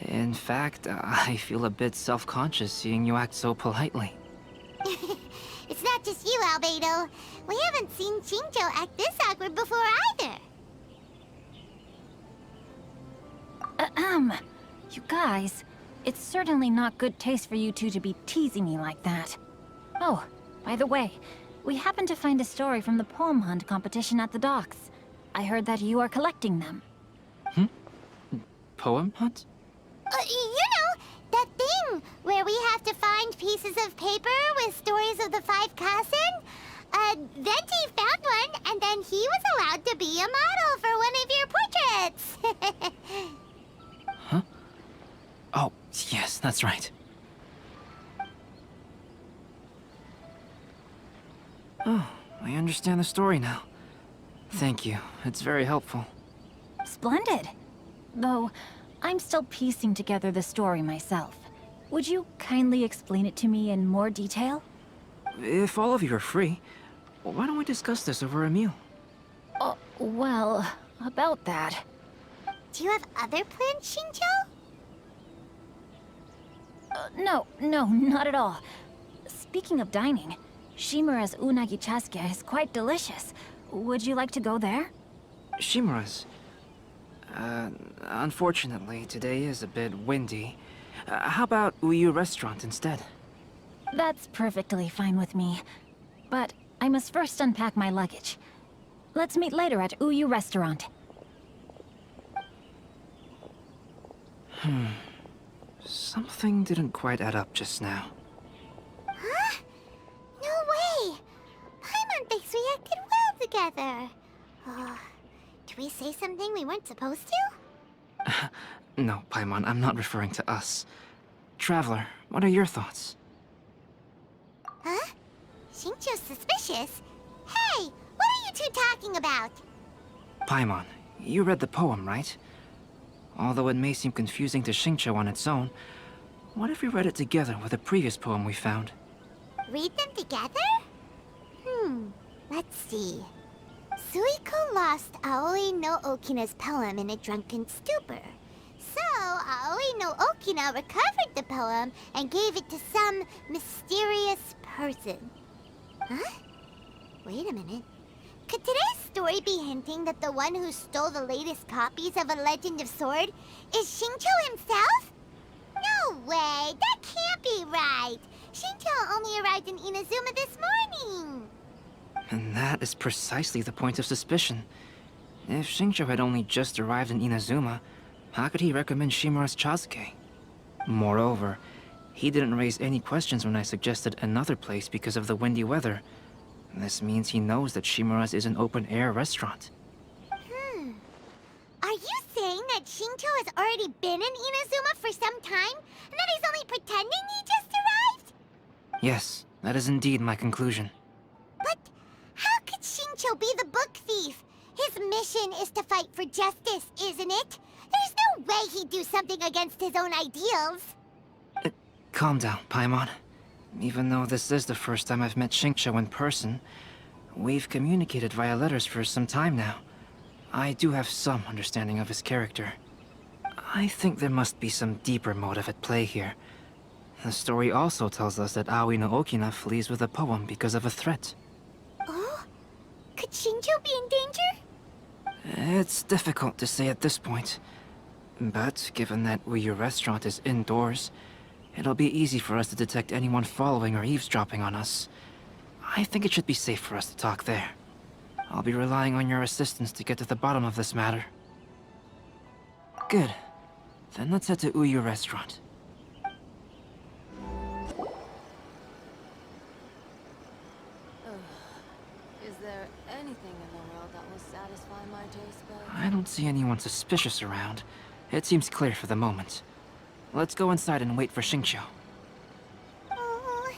In fact, I feel a bit self-conscious seeing you act so politely. It's not just you, Albedo. We haven't seen Xingqiu act this awkward before either. You guys, it's certainly not good taste for you two to be teasing me like that. Oh, by the way, we happened to find a story from the poem hunt competition at the docks. I heard that you are collecting them. Poem hunt? You know, that thing where we have to find pieces of paper with stories of the 5 Kasen? Venti found one, and then he was allowed to be a model for one of your portraits. Huh? Oh, yes, that's right. Oh, I understand the story now. Thank you. It's very helpful. Splendid. Though, I'm still piecing together the story myself. Would you kindly explain it to me in more detail? If all of you are free, why don't we discuss this over a meal? Well, about that. Do you have other plans, Xingqiu? No, not at all. Speaking of dining, Shimura's unagi chasuke is quite delicious. Would you like to go there? Shimura's? Unfortunately, today is a bit windy. How about Uyu Restaurant instead? That's perfectly fine with me. But I must first unpack my luggage. Let's meet later at Uyu Restaurant. Something didn't quite add up just now. Huh? No way! Paimon thinks we acted well together. Did we say something we weren't supposed to? No, Paimon, I'm not referring to us. Traveler, what are your thoughts? Huh? Xingqiu's suspicious? Hey, what are you two talking about? Paimon, you read the poem, right? Although it may seem confusing to Xingqiu on its own, what if we read it together with a previous poem we found? Read them together? Let's see. Suiko lost Aoi no Okina's poem in a drunken stupor. So, Aoi no Okina recovered the poem and gave it to some mysterious person. Huh? Wait a minute. Could today's story be hinting that the one who stole the latest copies of A Legend of Sword is Xingqiu himself? No way! That can't be right! Xingqiu only arrived in Inazuma this morning! And that is precisely the point of suspicion. If Xingqiu had only just arrived in Inazuma, how could he recommend Shimura's chasuke? Moreover, he didn't raise any questions when I suggested another place because of the windy weather. This means he knows that Shimura's is an open-air restaurant. Are you saying that Xingqiu has already been in Inazuma for some time, and that he's only pretending he just arrived? Yes, that is indeed my conclusion. But how could Xingqiu be the book thief? His mission is to fight for justice, isn't it? There's no way he'd do something against his own ideals. Calm down, Paimon. Even though this is the first time I've met Xingqiu in person, we've communicated via letters for some time now. I do have some understanding of his character. I think there must be some deeper motive at play here. The story also tells us that Aoi no Okina flees with a poem because of a threat. Oh? Could Xingqiu be in danger? It's difficult to say at this point. But given that Uyu Restaurant is indoors, it'll be easy for us to detect anyone following or eavesdropping on us. I think it should be safe for us to talk there. I'll be relying on your assistance to get to the bottom of this matter. Good. Then let's head to Uyu Restaurant. Is there anything in the world that will satisfy my taste buds? I don't see anyone suspicious around. It seems clear for the moment. Let's go inside and wait for Xingqiu. Oh,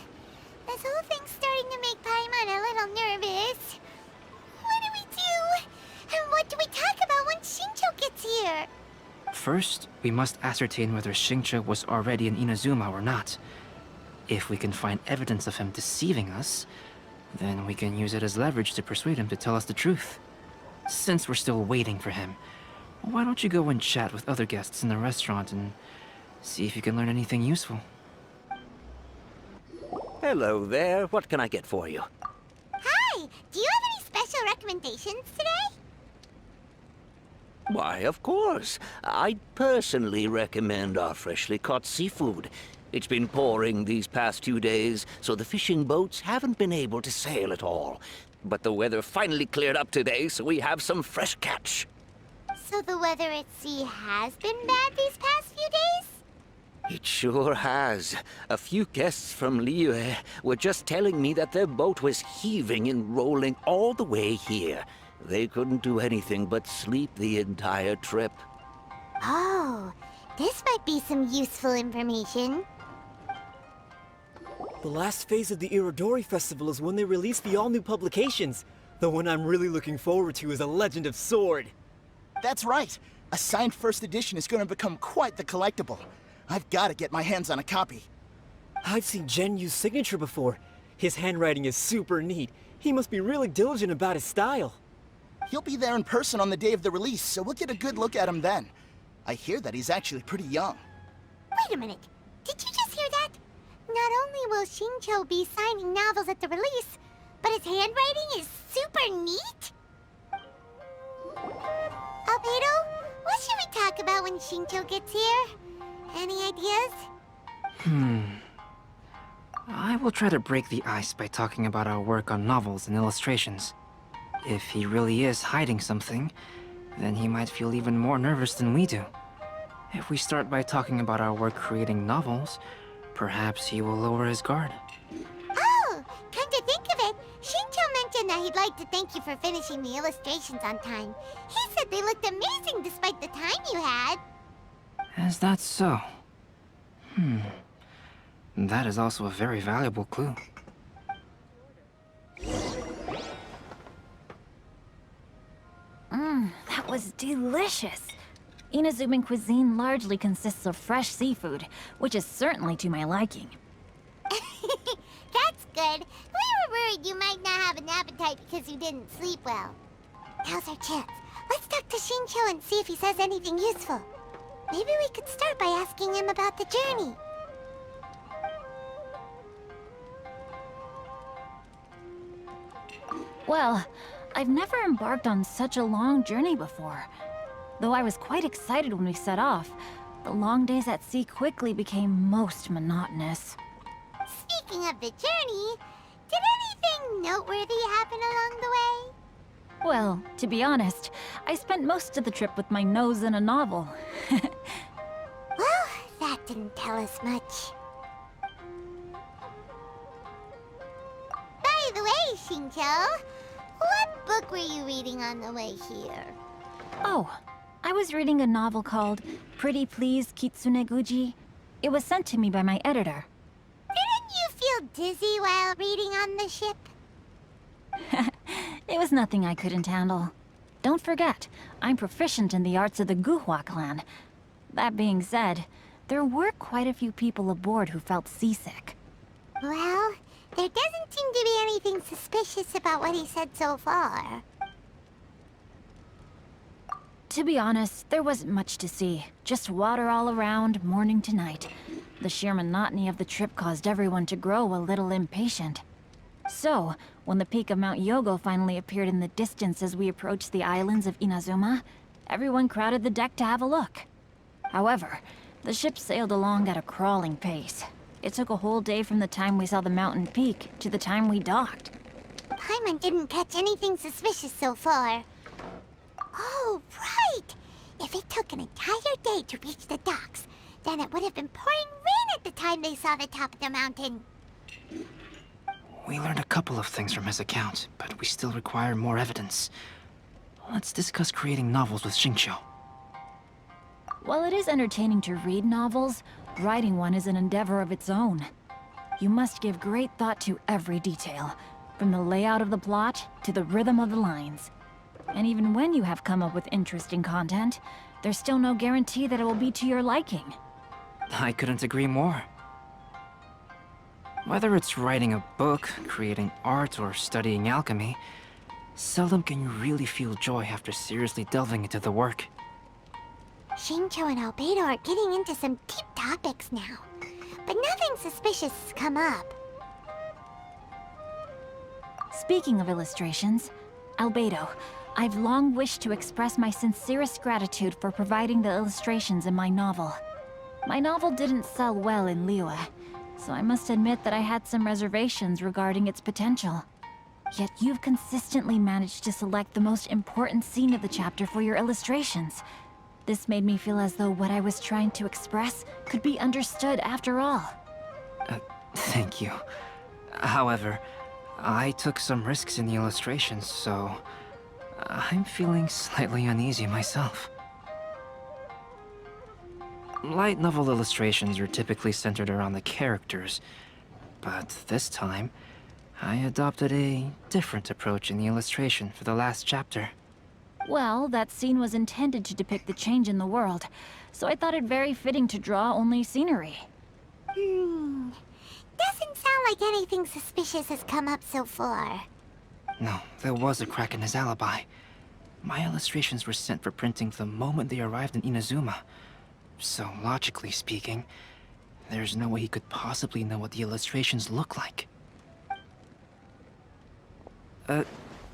this whole thing's starting to make Paimon a little nervous. What do we do? And what do we talk about when Xingqiu gets here? First, we must ascertain whether Xingqiu was already in Inazuma or not. If we can find evidence of him deceiving us, then we can use it as leverage to persuade him to tell us the truth. Since we're still waiting for him, why don't you go and chat with other guests in the restaurant and see if you can learn anything useful? Hello there. What can I get for you? Hi! Do you have any special recommendations today? Why, of course. I'd personally recommend our freshly caught seafood. It's been pouring these past 2 days, so the fishing boats haven't been able to sail at all. But the weather finally cleared up today, so we have some fresh catch. So the weather at sea has been bad these past few days? It sure has. A few guests from Liyue were just telling me that their boat was heaving and rolling all the way here. They couldn't do anything but sleep the entire trip. Oh, this might be some useful information. The last phase of the Irodori Festival is when they release the all-new publications. The one I'm really looking forward to is A Legend of Sword. That's right. A signed first edition is going to become quite the collectible. I've got to get my hands on a copy. I've seen Genyu's signature before. His handwriting is super neat. He must be really diligent about his style. He'll be there in person on the day of the release, so we'll get a good look at him then. I hear that he's actually pretty young. Wait a minute. Did you just hear that? Not only will Xingqiu be signing novels at the release, but his handwriting is super neat? Albedo, what should we talk about when Xingqiu gets here? Any ideas? I will try to break the ice by talking about our work on novels and illustrations. If he really is hiding something, then he might feel even more nervous than we do. If we start by talking about our work creating novels, perhaps he will lower his guard. Oh, come to think of it, Xingqiu mentioned that he'd like to thank you for finishing the illustrations on time. He said they looked amazing despite the time you had. Is that so? That is also a very valuable clue. That was delicious. Inazuman cuisine largely consists of fresh seafood, which is certainly to my liking. That's good. We were worried you might not have an appetite because you didn't sleep well. Now's our chance. Let's talk to Xingqiu and see if he says anything useful. Maybe we could start by asking him about the journey. Well, I've never embarked on such a long journey before. Though I was quite excited when we set off, the long days at sea quickly became most monotonous. Speaking of the journey, did anything noteworthy happen along the way? Well, to be honest, I spent most of the trip with my nose in a novel. Well, that didn't tell us much. By the way, Xingqiu, what book were you reading on the way here? Oh, I was reading a novel called Pretty Please Kitsune Guji. It was sent to me by my editor. Didn't you feel dizzy while reading on the ship? It was nothing I couldn't handle. Don't forget, I'm proficient in the arts of the Guhua clan. That being said, there were quite a few people aboard who felt seasick. Well, there doesn't seem to be anything suspicious about what he said so far. To be honest, there wasn't much to see. Just water all around, morning to night. The sheer monotony of the trip caused everyone to grow a little impatient. So, when the peak of Mount Yogo finally appeared in the distance as we approached the islands of Inazuma, everyone crowded the deck to have a look. However, the ship sailed along at a crawling pace. It took a whole day from the time we saw the mountain peak to the time we docked. Paimon didn't catch anything suspicious so far. Oh, right! If it took an entire day to reach the docks, then it would have been pouring rain at the time they saw the top of the mountain. We learned a couple of things from his account, but we still require more evidence. Let's discuss creating novels with Xingqiu. While it is entertaining to read novels, writing one is an endeavor of its own. You must give great thought to every detail, from the layout of the plot to the rhythm of the lines. And even when you have come up with interesting content, there's still no guarantee that it will be to your liking. I couldn't agree more. Whether it's writing a book, creating art, or studying alchemy, seldom can you really feel joy after seriously delving into the work. Xingqiu and Albedo are getting into some deep topics now, but nothing suspicious has come up. Speaking of illustrations, Albedo, I've long wished to express my sincerest gratitude for providing the illustrations in my novel. My novel didn't sell well in Liyue, so I must admit that I had some reservations regarding its potential. Yet you've consistently managed to select the most important scene of the chapter for your illustrations. This made me feel as though what I was trying to express could be understood after all. Thank you. However, I took some risks in the illustrations, so I'm feeling slightly uneasy myself. Light novel illustrations are typically centered around the characters, but this time, I adopted a different approach in the illustration for the last chapter. Well, that scene was intended to depict the change in the world, so I thought it very fitting to draw only scenery. Doesn't sound like anything suspicious has come up so far. No, there was a crack in his alibi. My illustrations were sent for printing the moment they arrived in Inazuma. So, logically speaking, there's no way he could possibly know what the illustrations look like.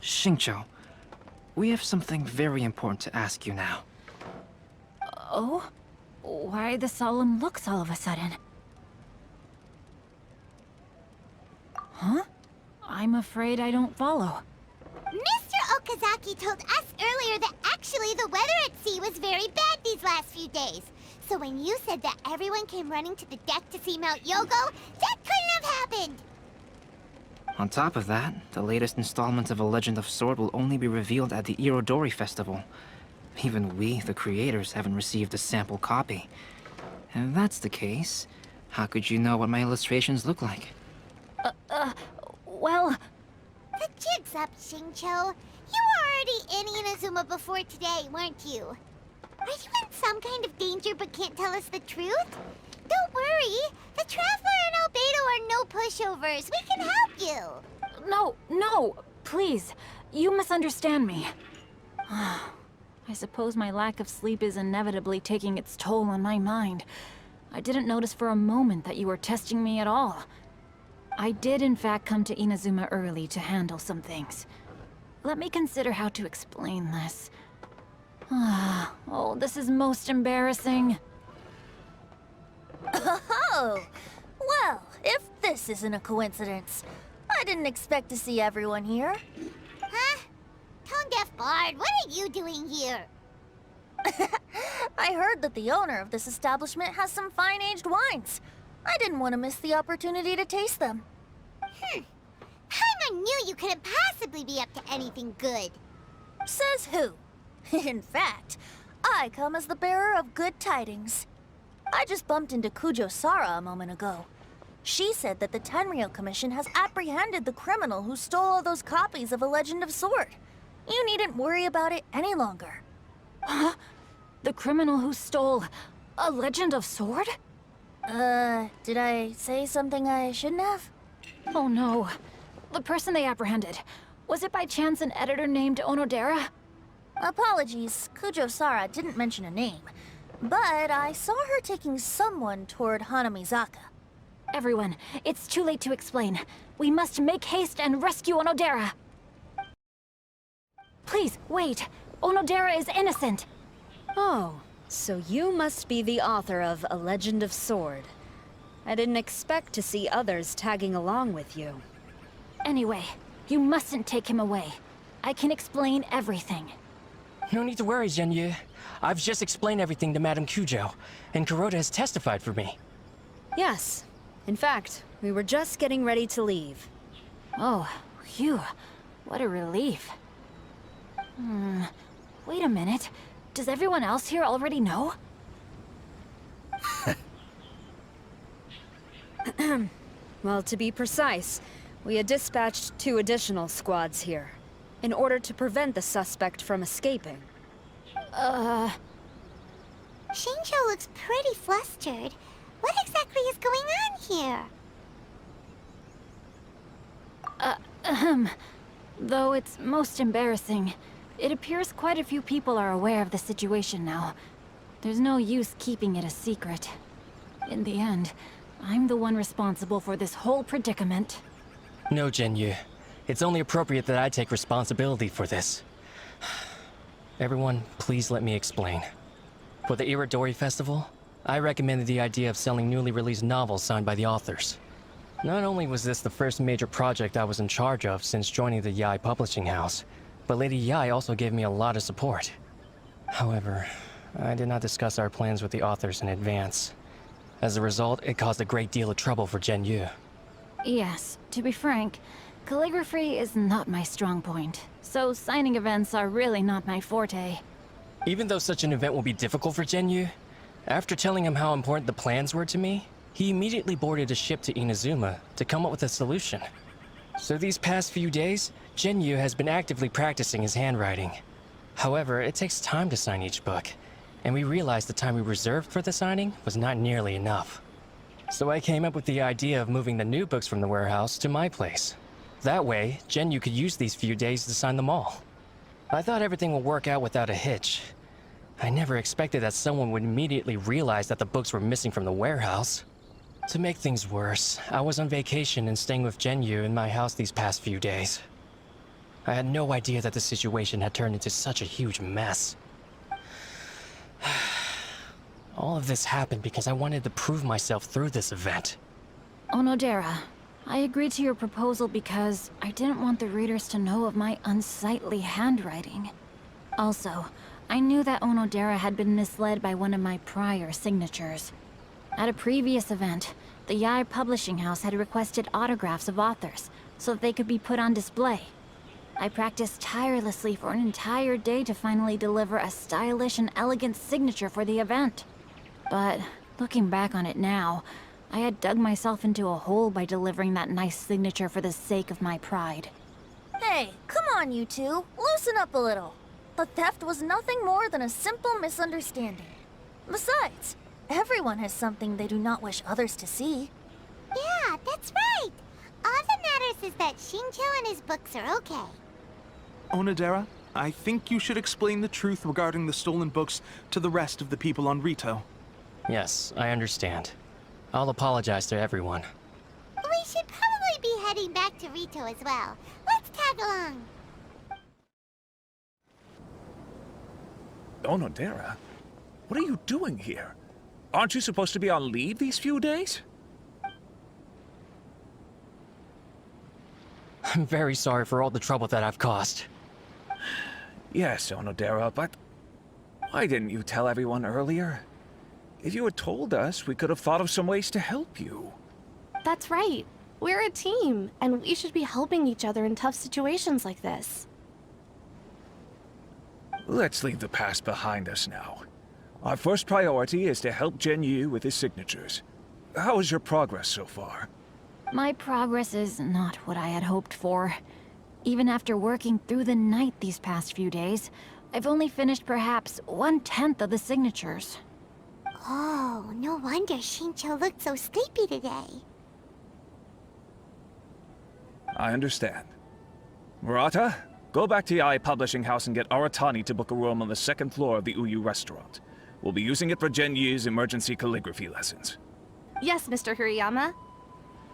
Xingqiu, we have something very important to ask you now. Oh? Why the solemn looks all of a sudden? Huh? I'm afraid I don't follow. Mr. Okazaki told us earlier that actually the weather at sea was very bad these last few days. So when you said that everyone came running to the deck to see Mount Yogo, that couldn't have happened! On top of that, the latest installment of A Legend of Sword will only be revealed at the Irodori Festival. Even we, the creators, haven't received a sample copy. If that's the case, how could you know what my illustrations look like? Well... The jig's up, Xingqiu. You were already in Inazuma before today, weren't you? Are you in some kind of danger but can't tell us the truth? Don't worry. The Traveler and Albedo are no pushovers. We can help you. No, please. You misunderstand me. I suppose my lack of sleep is inevitably taking its toll on my mind. I didn't notice for a moment that you were testing me at all. I did in fact come to Inazuma early to handle some things. Let me consider how to explain this. Oh, this is most embarrassing. Oh! Well, if this isn't a coincidence, I didn't expect to see everyone here. Huh? Tone-deaf Bard, what are you doing here? I heard that the owner of this establishment has some fine-aged wines. I didn't want to miss the opportunity to taste them. Paimon knew you couldn't possibly be up to anything good. Says who? In fact, I come as the bearer of good tidings. I just bumped into Kujou Sara a moment ago. She said that the Tenryou Commission has apprehended the criminal who stole all those copies of A Legend of Sword. You needn't worry about it any longer. Huh? The criminal who stole A Legend of Sword? Did I say something I shouldn't have? Oh no. The person they apprehended, was it by chance an editor named Onodera? Apologies, Kujou Sara didn't mention a name. But I saw her taking someone toward Hanamizaka. Everyone, it's too late to explain. We must make haste and rescue Onodera. Please, wait. Onodera is innocent. Oh, so you must be the author of A Legend of Sword. I didn't expect to see others tagging along with you. Anyway, you mustn't take him away. I can explain everything. No need to worry, Xingqiu. I've just explained everything to Madame Kujou, and Kuroda has testified for me. Yes. In fact, we were just getting ready to leave. Oh, phew. What a relief. Wait a minute. Does everyone else here already know? Well, to be precise, we had dispatched 2 additional squads here, in order to prevent the suspect from escaping. Xingqiu looks pretty flustered. What exactly is going on here? Though it's most embarrassing, it appears quite a few people are aware of the situation now. There's no use keeping it a secret. In the end, I'm the one responsible for this whole predicament. No, Xingqiu. It's only appropriate that I take responsibility for this. Everyone, please let me explain. For the Irodori Festival, I recommended the idea of selling newly released novels signed by the authors. Not only was this the first major project I was in charge of since joining the Yae publishing house, but Lady Yae also gave me a lot of support. However, I did not discuss our plans with the authors in advance. As a result, it caused a great deal of trouble for Xingqiu. Yes, to be frank, calligraphy is not my strong point, so signing events are really not my forte. Even though such an event will be difficult for Xingqiu, after telling him how important the plans were to me, he immediately boarded a ship to Inazuma to come up with a solution. So these past few days, Xingqiu has been actively practicing his handwriting. However, it takes time to sign each book, and we realized the time we reserved for the signing was not nearly enough. So I came up with the idea of moving the new books from the warehouse to my place. That way, Xingqiu could use these few days to sign them all. I thought everything would work out without a hitch. I never expected that someone would immediately realize that the books were missing from the warehouse. To make things worse, I was on vacation and staying with Xingqiu in my house these past few days. I had no idea that the situation had turned into such a huge mess. All of this happened because I wanted to prove myself through this event. Onodera, I agreed to your proposal because I didn't want the readers to know of my unsightly handwriting. Also, I knew that Onodera had been misled by one of my prior signatures. At a previous event, the Yae publishing house had requested autographs of authors so that they could be put on display. I practiced tirelessly for an entire day to finally deliver a stylish and elegant signature for the event. But looking back on it now, I had dug myself into a hole by delivering that nice signature for the sake of my pride. Hey, come on, you two. Loosen up a little. The theft was nothing more than a simple misunderstanding. Besides, everyone has something they do not wish others to see. Yeah, that's right. All that matters is that Xingqiu and his books are okay. Onodera, I think you should explain the truth regarding the stolen books to the rest of the people on Rito. Yes, I understand. I'll apologize to everyone. We should probably be heading back to Rito as well. Let's tag along. Onodera, what are you doing here? Aren't you supposed to be on leave these few days? I'm very sorry for all the trouble that I've caused. Yes, Onodera, but why didn't you tell everyone earlier? If you had told us, we could have thought of some ways to help you. That's right. We're a team, and we should be helping each other in tough situations like this. Let's leave the past behind us now. Our first priority is to help Xingqiu with his signatures. How is your progress so far? My progress is not what I had hoped for. Even after working through the night these past few days, I've only finished perhaps 1/10 of the signatures. Oh, no wonder Xingqiu looked so sleepy today. I understand. Murata, go back to Yae Publishing House and get Aratani to book a room on the second floor of the Uyu restaurant. We'll be using it for Xingqiu's emergency calligraphy lessons. Yes, Mr. Hirayama.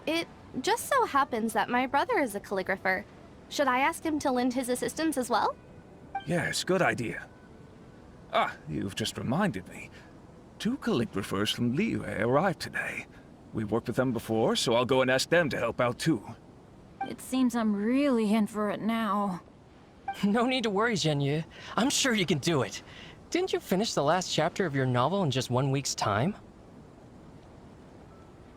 It just so happens that my brother is a calligrapher. Should I ask him to lend his assistance as well? Yes, good idea. Ah, you've just reminded me. 2 calligraphers from Liyue arrived today. We worked with them before, so I'll go and ask them to help out too. It seems I'm really in for it now. No need to worry, Xingqiu. I'm sure you can do it. Didn't you finish the last chapter of your novel in just 1 week's time?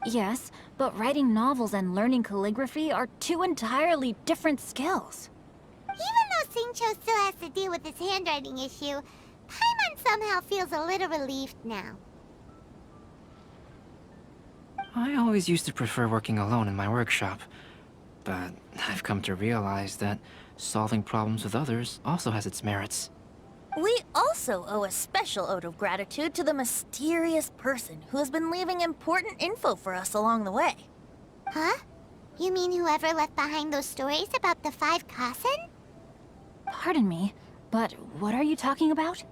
Yes, but writing novels and learning calligraphy are 2 entirely different skills. Even though Xingqiu still has to deal with his handwriting issue, Paimon somehow feels a little relieved now. I always used to prefer working alone in my workshop, but I've come to realize that solving problems with others also has its merits. We also owe a special ode of gratitude to the mysterious person who has been leaving important info for us along the way. Huh? You mean whoever left behind those stories about the 5 Kasen? Pardon me, but what are you talking about?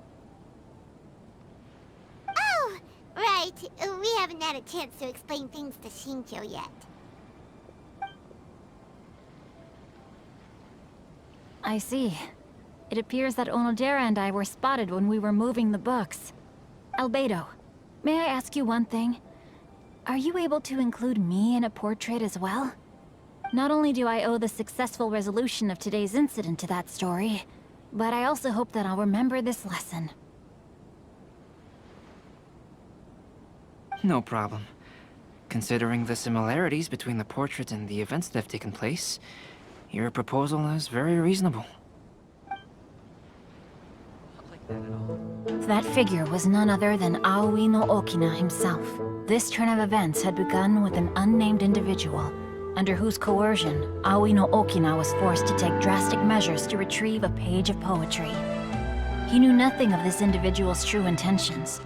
Oh, right. We haven't had a chance to explain things to Xingqiu yet. I see. It appears that Onodera and I were spotted when we were moving the books. Albedo, may I ask you one thing? Are you able to include me in a portrait as well? Not only do I owe the successful resolution of today's incident to that story, but I also hope that I'll remember this lesson. No problem. Considering the similarities between the portrait and the events that have taken place, your proposal is very reasonable. That figure was none other than Aoi no Okina himself. This turn of events had begun with an unnamed individual, under whose coercion, Aoi no Okina was forced to take drastic measures to retrieve a page of poetry. He knew nothing of this individual's true intentions.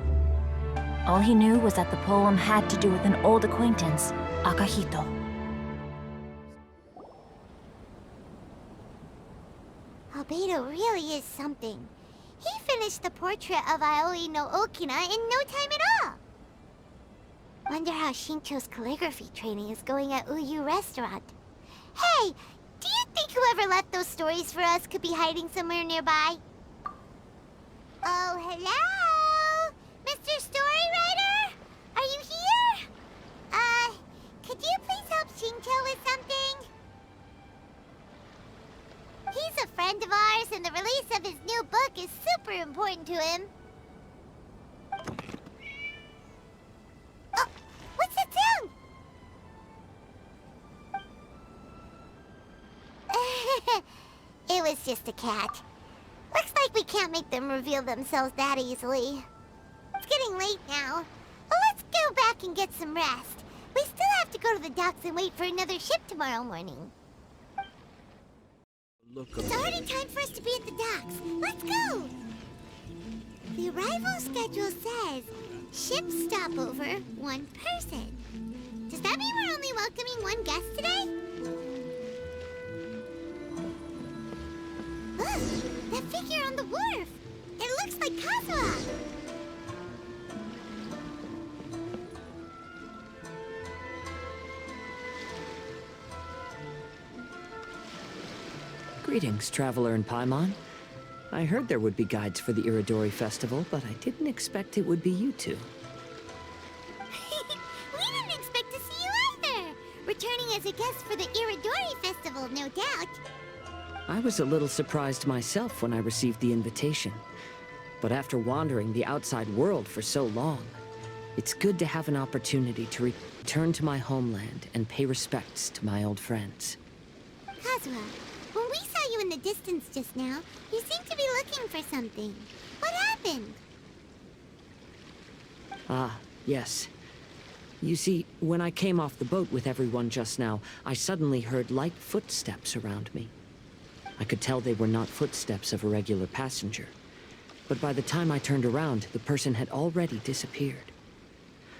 All he knew was that the poem had to do with an old acquaintance, Akahito. Albedo really is something. He finished the portrait of Aoi no Okina in no time at all. Wonder how Xingqiu's calligraphy training is going at Uyu Restaurant. Hey, do you think whoever left those stories for us could be hiding somewhere nearby? Oh, hello? Mr. Story Writer? Are you here? Could you please help Xingqiu with something? He's a friend of ours, and the release of his new book is super important to him. Oh, what's that sound? It was just a cat. Looks like we can't make them reveal themselves that easily. It's getting late now. Well, let's go back and get some rest. We still have to go to the docks and wait for another ship tomorrow morning. It's already time for us to be at the docks. Let's go! The arrival schedule says ship stopover, 1 person. Does that mean we're only welcoming 1 guest today? Look, that figure on the wharf. It looks like Kazuha. Greetings, Traveler and Paimon. I heard there would be guides for the Irodori Festival, but I didn't expect it would be you two. We didn't expect to see you either. Returning as a guest for the Irodori Festival, no doubt. I was a little surprised myself when I received the invitation. But after wandering the outside world for so long, it's good to have an opportunity to return to my homeland and pay respects to my old friends. Kazuha, when we saw you in the distance just now, you seemed to be looking for something. What happened? Ah, yes. You see, when I came off the boat with everyone just now, I suddenly heard light footsteps around me. I could tell they were not footsteps of a regular passenger. But by the time I turned around, the person had already disappeared.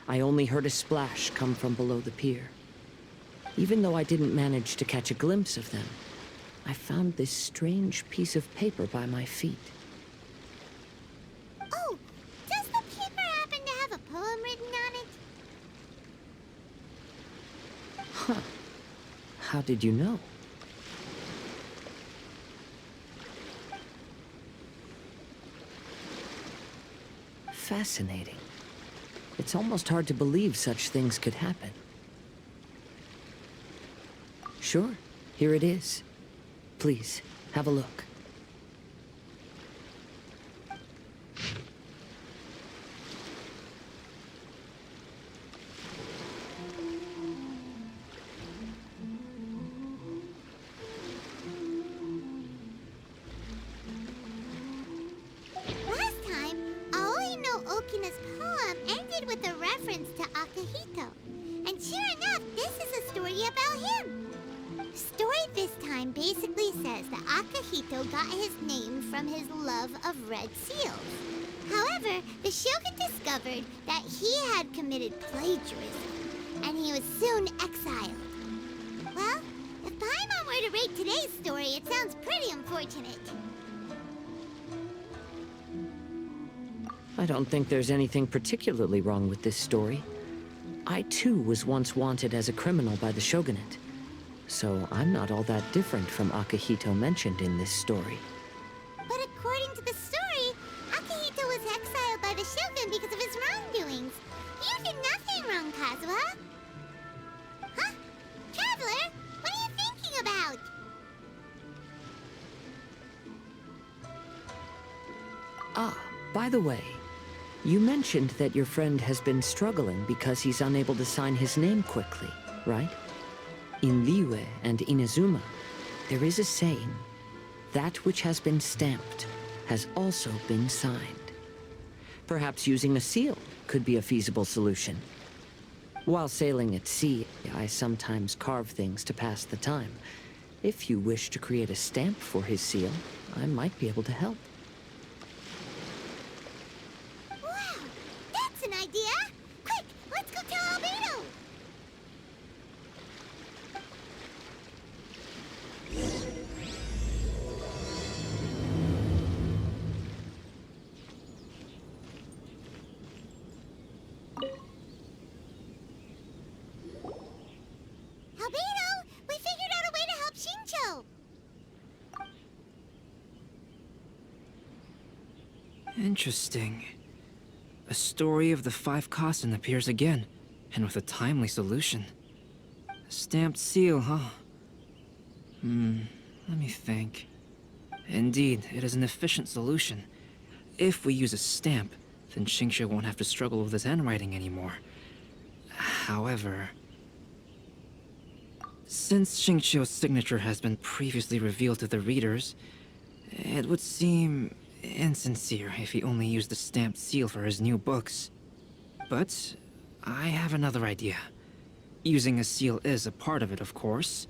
I only heard a splash come from below the pier. Even though I didn't manage to catch a glimpse of them, I found this strange piece of paper by my feet. Oh, does the paper happen to have a poem written on it? Huh. How did you know? Fascinating. It's almost hard to believe such things could happen. Sure, here it is. Please, have a look. Last time, Aoi no Okina's poem ended with a reference to Akahito. And sure enough, this is a story about him. Story this time basically says that Akahito got his name from his love of red seals. However, the Shogun discovered that he had committed plagiarism, and he was soon exiled. Well, if Paimon were to rate today's story, it sounds pretty unfortunate. I don't think there's anything particularly wrong with this story. I too was once wanted as a criminal by the Shogunate. So I'm not all that different from Akahito mentioned in this story. But according to the story, Akahito was exiled by the Shogun because of his wrongdoings. You did nothing wrong, Kazuha. Huh? Traveler, what are you thinking about? Ah, by the way, You mentioned that your friend has been struggling because he's unable to sign his name quickly, right? In Liyue and Inazuma, there is a saying, that which has been stamped has also been signed. Perhaps using a seal could be a feasible solution. While sailing at sea, I sometimes carve things to pass the time. If you wish to create a stamp for his seal, I might be able to help. Wow, that's an idea! Quick, let's go tell Albedo! Albedo, we figured out a way to help Xingqiu! Interesting. A story of the 5 Kasen appears again, and with a timely solution. A stamped seal, huh? Let me think. Indeed, it is an efficient solution. If we use a stamp, then Xingqiu won't have to struggle with his handwriting anymore. However, since Xingqiu's signature has been previously revealed to the readers, it would seem insincere if he only used the stamped seal for his new books. But I have another idea. Using a seal is a part of it, of course.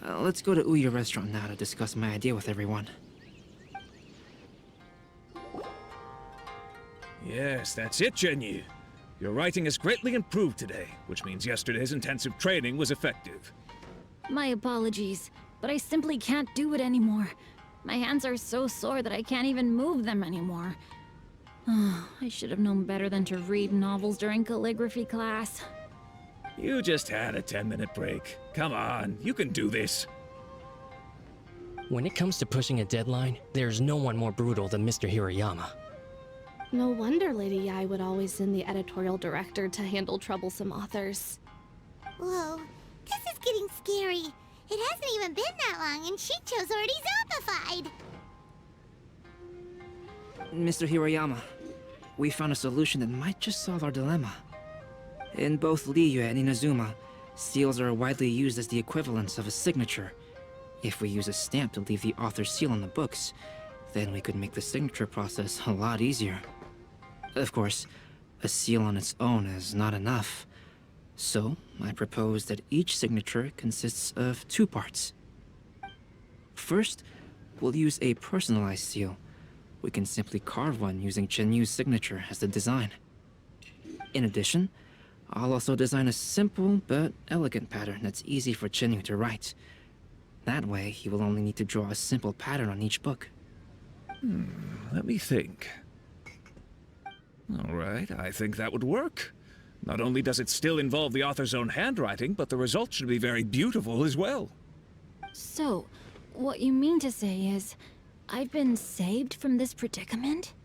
Let's go to Uya Restaurant now to discuss my idea with everyone. Yes, that's it, Zhenyu. Your writing has greatly improved today, which means yesterday's intensive training was effective. My apologies, but I simply can't do it anymore. My hands are so sore that I can't even move them anymore. I should have known better than to read novels during calligraphy class. You just had a 10-minute break. Come on, you can do this. When it comes to pushing a deadline, there's no one more brutal than Mr. Hirayama. No wonder Lady Yae would always send the editorial director to handle troublesome authors. Whoa, this is getting scary. It hasn't even been that long and Xingqiu's already zombified. Mr. Hirayama, we found a solution that might just solve our dilemma. In both Liyue and Inazuma, seals are widely used as the equivalents of a signature. If we use a stamp to leave the author's seal on the books, then we could make the signature process a lot easier. Of course, a seal on its own is not enough. So, I propose that each signature consists of 2 parts. First, we'll use a personalized seal. We can simply carve one using Zhenyu's signature as the design. In addition, I'll also design a simple but elegant pattern that's easy for Zhenyu to write. That way, he will only need to draw a simple pattern on each book. Let me think. All right, I think that would work. Not only does it still involve the author's own handwriting, but the result should be very beautiful as well. So, what you mean to say is, I've been saved from this predicament?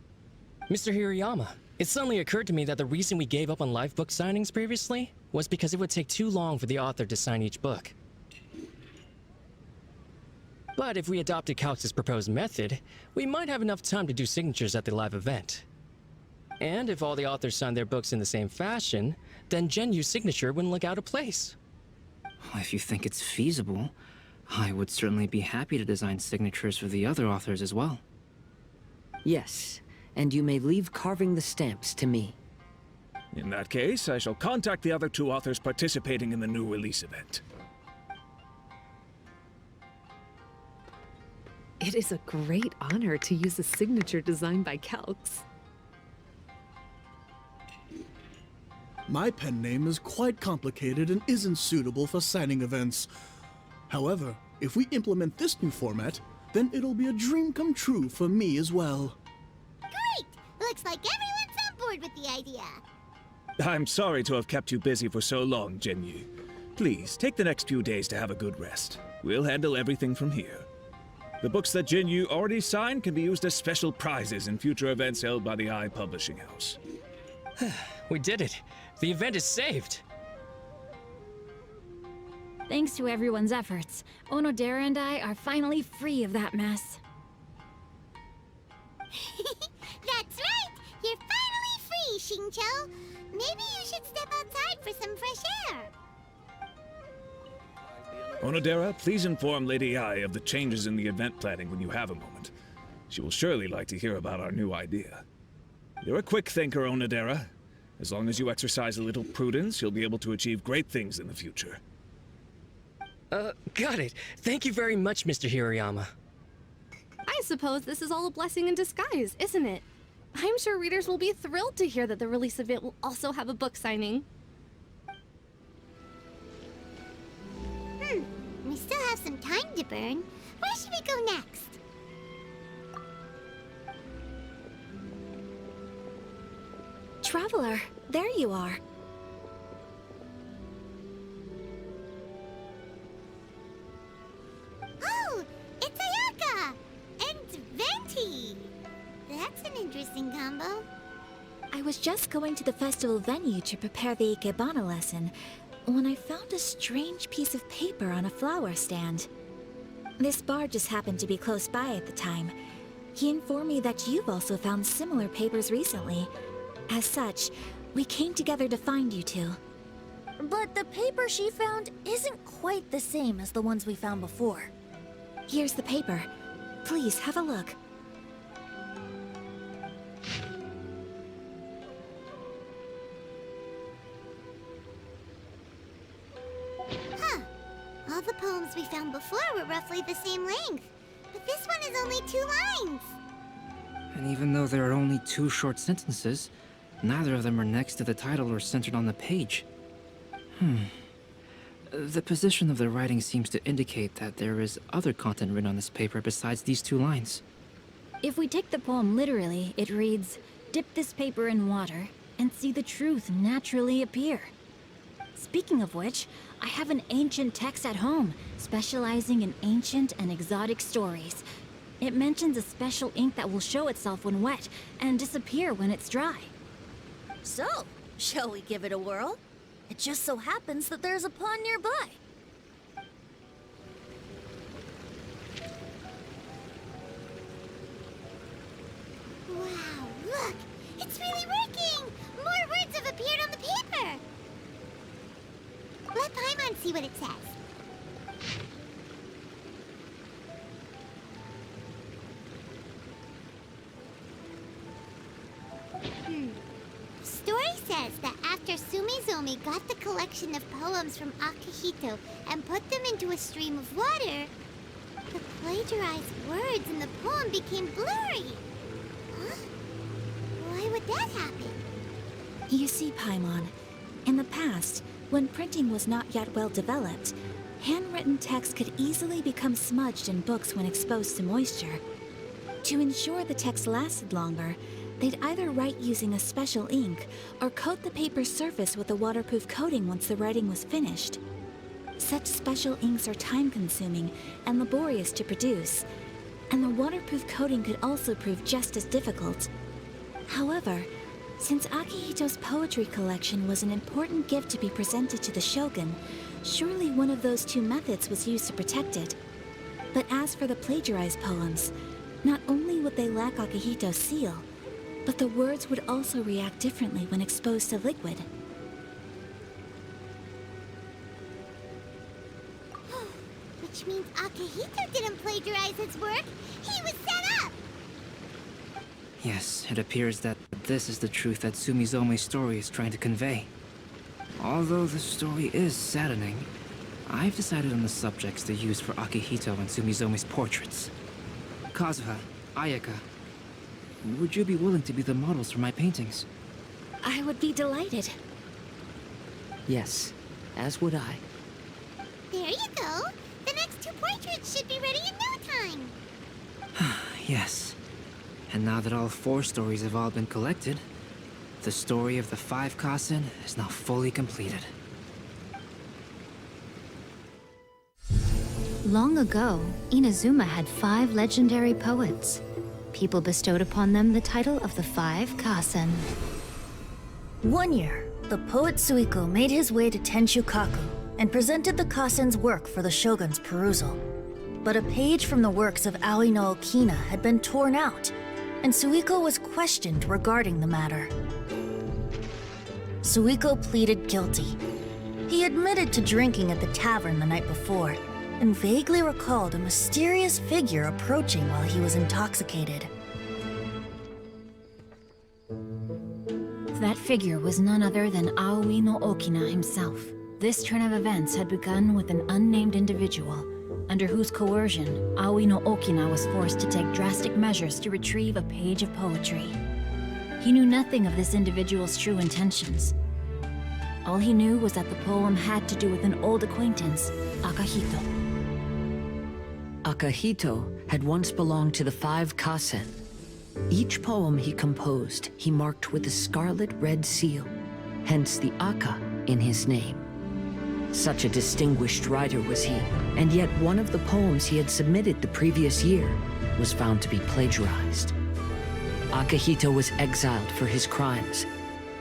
Mr. Hirayama, it suddenly occurred to me that the reason we gave up on live book signings previously was because it would take too long for the author to sign each book. But if we adopted Calx's proposed method, we might have enough time to do signatures at the live event. And if all the authors signed their books in the same fashion, then Zhenyu's signature wouldn't look out of place. If you think it's feasible, I would certainly be happy to design signatures for the other authors as well. Yes, and you may leave carving the stamps to me. In that case, I shall contact the other 2 authors participating in the new release event. It is a great honor to use a signature designed by Calx. My pen name is quite complicated and isn't suitable for signing events. However, if we implement this new format, then it'll be a dream come true for me as well. Great! Looks like everyone's on board with the idea. I'm sorry to have kept you busy for so long, Zhenyu. Please, take the next few days to have a good rest. We'll handle everything from here. The books that Zhenyu already signed can be used as special prizes in future events held by the Yae Publishing House. We did it! The event is saved! Thanks to everyone's efforts, Onodera and I are finally free of that mess. That's right! You're finally Xingqiu. Maybe you should step outside for some fresh air. Onodera, please inform Lady Yae of the changes in the event planning when you have a moment. She will surely like to hear about our new idea. You're a quick thinker, Onodera. As long as you exercise a little prudence, you'll be able to achieve great things in the future. Got it. Thank you very much, Mr. Hirayama. I suppose this is all a blessing in disguise, isn't it? I'm sure readers will be thrilled to hear that the release event will also have a book signing. We still have some time to burn. Where should we go next? Traveler, there you are. Oh, it's Ayaka! And Venti! That's an interesting combo. I was just going to the festival venue to prepare the Ikebana lesson when I found a strange piece of paper on a flower stand. This bard just happened to be close by at the time. He informed me that you've also found similar papers recently. As such, we came together to find you two. But the paper she found isn't quite the same as the ones we found before. Here's the paper. Please, have a look. Huh. All the poems we found before were roughly the same length. But this one is only 2 lines. And even though there are only 2 short sentences, neither of them are next to the title or centered on the page. The position of the writing seems to indicate that there is other content written on this paper besides these 2 lines. If we take the poem literally, it reads, "Dip this paper in water and see the truth naturally appear." Speaking of which, I have an ancient text at home, specializing in ancient and exotic stories. It mentions a special ink that will show itself when wet and disappear when it's dry. So, shall we give it a whirl? It just so happens that there's a pond nearby. Wow, look! It's really working! More words have appeared on the paper! Let Paimon see what it says. Story says that after Sumizomi got the collection of poems from Akihito and put them into a stream of water, the plagiarized words in the poem became blurry. Huh? Why would that happen? You see, Paimon, in the past, when printing was not yet well developed, handwritten text could easily become smudged in books when exposed to moisture. To ensure the text lasted longer, they'd either write using a special ink or coat the paper's surface with a waterproof coating once the writing was finished. Such special inks are time-consuming and laborious to produce, and the waterproof coating could also prove just as difficult. However, since Akihito's poetry collection was an important gift to be presented to the shogun, surely one of those 2 methods was used to protect it. But as for the plagiarized poems, not only would they lack Akihito's seal, but the words would also react differently when exposed to liquid. Which means Akihito didn't plagiarize his work. He was set up! Yes, it appears that this is the truth that Sumizomi's story is trying to convey. Although the story is saddening, I've decided on the subjects to use for Akihito and Sumizomi's portraits. Kazuha, Ayaka, would you be willing to be the models for my paintings? I would be delighted. Yes, as would I. There you go. The next 2 portraits should be ready in no time. Yes. And now that all 4 stories have all been collected, the story of the 5 Kasen is now fully completed. Long ago, Inazuma had 5 legendary poets. People bestowed upon them the title of the 5 Kasen. One year, the poet Suiko made his way to Tenshukaku and presented the Kasen's work for the shogun's perusal. But a page from the works of Aoi no Okina had been torn out, and Suiko was questioned regarding the matter. Suiko pleaded guilty. He admitted to drinking at the tavern the night before, and vaguely recalled a mysterious figure approaching while he was intoxicated. That figure was none other than Aoi no Okina himself. This turn of events had begun with an unnamed individual, under whose coercion, Aoi no Okina was forced to take drastic measures to retrieve a page of poetry. He knew nothing of this individual's true intentions. All he knew was that the poem had to do with an old acquaintance, Akahito. Akahito had once belonged to the 5 Kasen. Each poem he composed, he marked with a scarlet red seal, hence the Aka in his name. Such a distinguished writer was he, and yet one of the poems he had submitted the previous year was found to be plagiarized. Akahito was exiled for his crimes,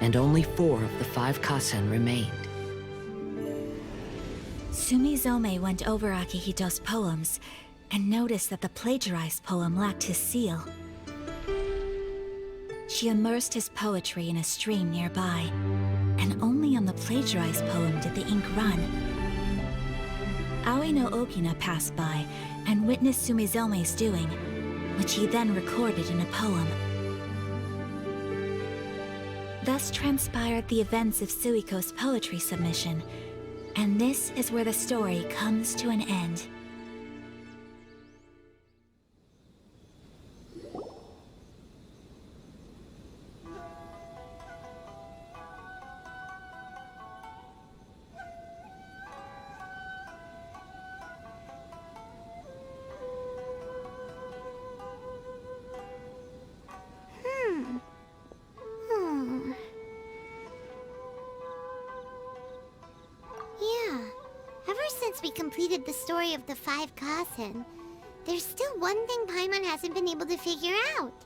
and only 4 of the 5 Kasen remained. Sumizome went over Akihito's poems and noticed that the plagiarized poem lacked his seal. She immersed his poetry in a stream nearby, and only on the plagiarized poem did the ink run. Aoi no Okina passed by and witnessed Sumizome's doing, which he then recorded in a poem. Thus transpired the events of Suiko's poetry submission, and this is where the story comes to an end. We completed the story of the 5 Kasen. There's still one thing Paimon hasn't been able to figure out.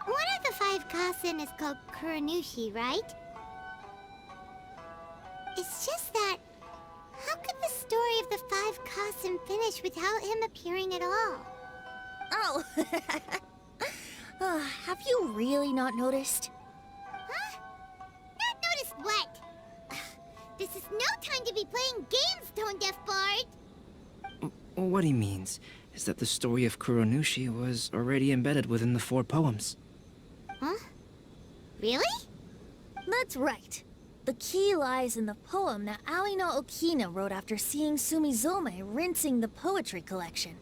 One of the 5 Kasen is called Kuronushi, right? It's just that, how could the story of the 5 Kasen finish without him appearing at all? Oh, have you really not noticed? Huh? Not noticed what? This is no time to be playing games, Tone-Deaf Bard! What he means is that the story of Kuronushi was already embedded within the 4 poems. Huh? Really? That's right. The key lies in the poem that Aoi no Okina wrote after seeing Sumizome rinsing the poetry collection.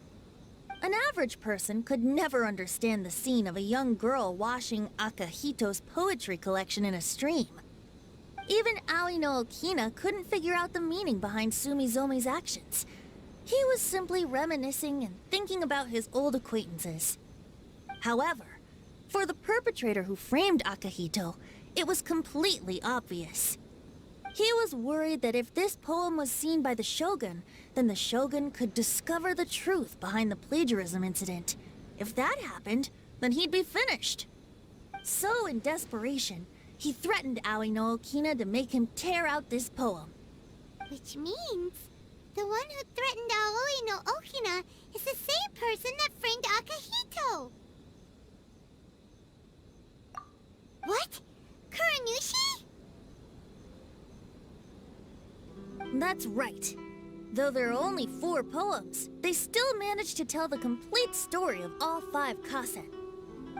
An average person could never understand the scene of a young girl washing Akahito's poetry collection in a stream. Even Aoi no Okina couldn't figure out the meaning behind Sumizome's actions. He was simply reminiscing and thinking about his old acquaintances. However, for the perpetrator who framed Akahito, it was completely obvious. He was worried that if this poem was seen by the Shogun, then the Shogun could discover the truth behind the plagiarism incident. If that happened, then he'd be finished. So, in desperation, he threatened Aoi no Okina to make him tear out this poem. Which means, the one who threatened Aoi no Okina is the same person that framed Akahito! What? Kuronushi? That's right. Though there are only 4 poems, they still managed to tell the complete story of all 5 Kasen.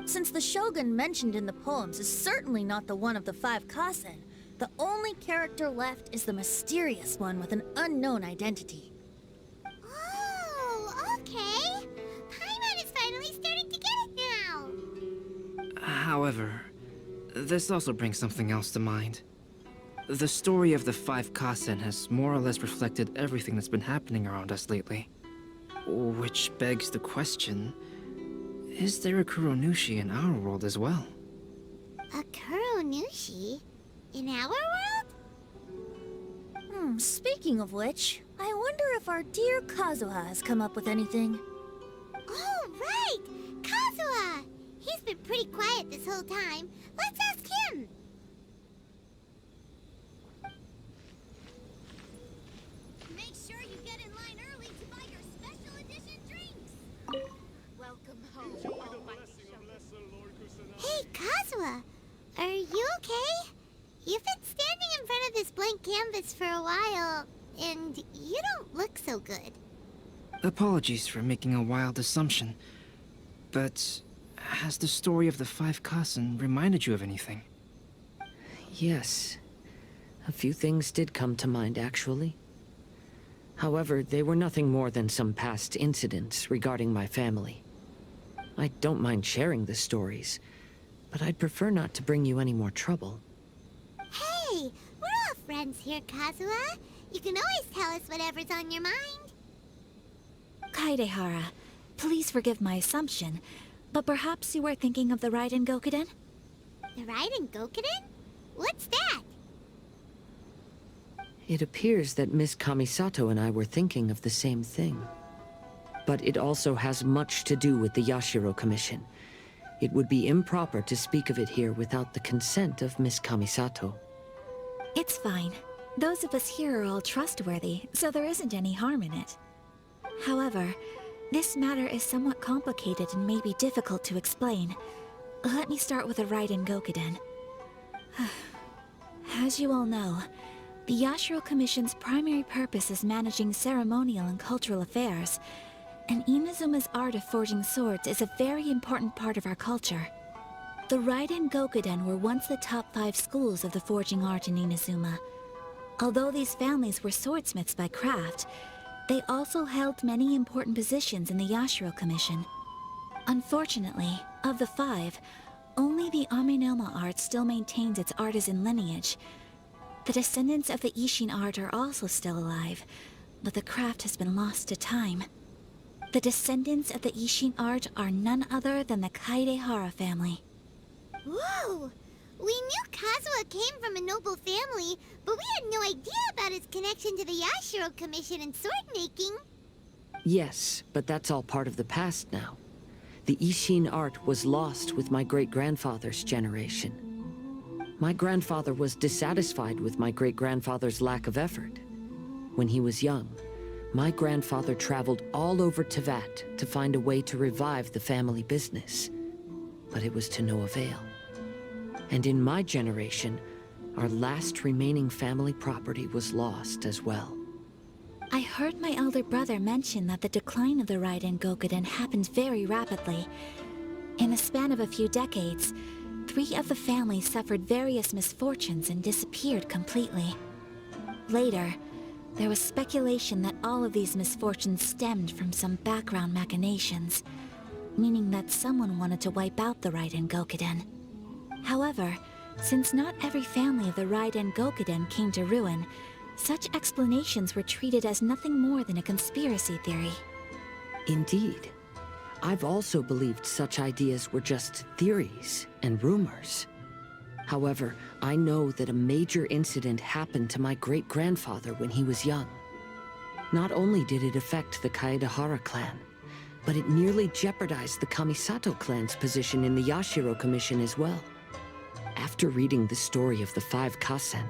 Since the Shogun mentioned in the poems is certainly not the one of the 5 Kasen, the only character left is the mysterious one with an unknown identity. Oh, okay. Paimon is finally starting to get it now. However, this also brings something else to mind. The story of the 5 Kasen has more or less reflected everything that's been happening around us lately. Which begs the question, is there a Kuronushi in our world as well? A Kuronushi? In our world? Speaking of which, I wonder if our dear Kazuha has come up with anything. Oh, right! Kazuha! He's been pretty quiet this whole time. Let's ask him! Make sure you get in line early to buy your special edition drinks! Welcome home, almighty Shogun. Hey, Kazuha! blank canvas for a while, and you don't look so good. Apologies for making a wild assumption, but has the story of the 5 Kasen reminded you of anything? Yes. A few things did come to mind, actually. However, they were nothing more than some past incidents regarding my family. I don't mind sharing the stories, but I'd prefer not to bring you any more trouble. Hey, we're all friends here, Kazuha. You can always tell us whatever's on your mind. Kaedehara, please forgive my assumption, but perhaps you were thinking of the Raiden Gokuden? The Raiden Gokuden? What's that? It appears that Miss Kamisato and I were thinking of the same thing. But it also has much to do with the Yashiro Commission. It would be improper to speak of it here without the consent of Miss Kamisato. It's fine. Those of us here are all trustworthy, so there isn't any harm in it. However, this matter is somewhat complicated and may be difficult to explain. Let me start with the Raiden Gokuden. As you all know, the Yashiro Commission's primary purpose is managing ceremonial and cultural affairs, and Inazuma's art of forging swords is a very important part of our culture. The Raiden Gokuden were once the top 5 schools of the forging art in Inazuma. Although these families were swordsmiths by craft, they also held many important positions in the Yashiro Commission. Unfortunately, of the 5, only the Aminoma art still maintains its artisan lineage. The descendants of the Ishin art are also still alive, but the craft has been lost to time. The descendants of the Ishin art are none other than the Kaedehara family. Whoa! We knew Kazuha came from a noble family, but we had no idea about his connection to the Yashiro Commission and sword making. Yes, but that's all part of the past now. The Ishin art was lost with my great-grandfather's generation. My grandfather was dissatisfied with my great-grandfather's lack of effort. When he was young, my grandfather traveled all over Teyvat to find a way to revive the family business. But it was to no avail. And in my generation, our last remaining family property was lost as well. I heard my elder brother mention that the decline of the Raiden Gokuden happened very rapidly. In the span of a few decades, 3 of the families suffered various misfortunes and disappeared completely. Later, there was speculation that all of these misfortunes stemmed from some background machinations, meaning that someone wanted to wipe out the Raiden Gokuden. However, since not every family of the Raiden Gokuden came to ruin, such explanations were treated as nothing more than a conspiracy theory. Indeed. I've also believed such ideas were just theories and rumors. However, I know that a major incident happened to my great-grandfather when he was young. Not only did it affect the Kaedehara clan, but it nearly jeopardized the Kamisato clan's position in the Yashiro Commission as well. After reading the story of the 5 Kasen,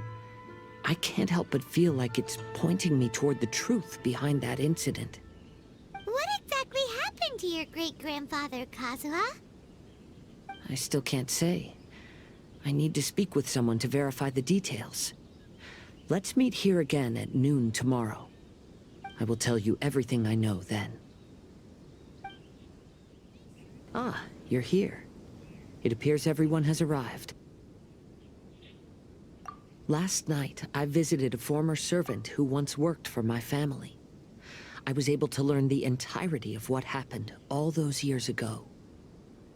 I can't help but feel like it's pointing me toward the truth behind that incident. What exactly happened to your great-grandfather, Kazuha? I still can't say. I need to speak with someone to verify the details. Let's meet here again at noon tomorrow. I will tell you everything I know then. Ah, you're here. It appears everyone has arrived. Last night, I visited a former servant who once worked for my family. I was able to learn the entirety of what happened all those years ago.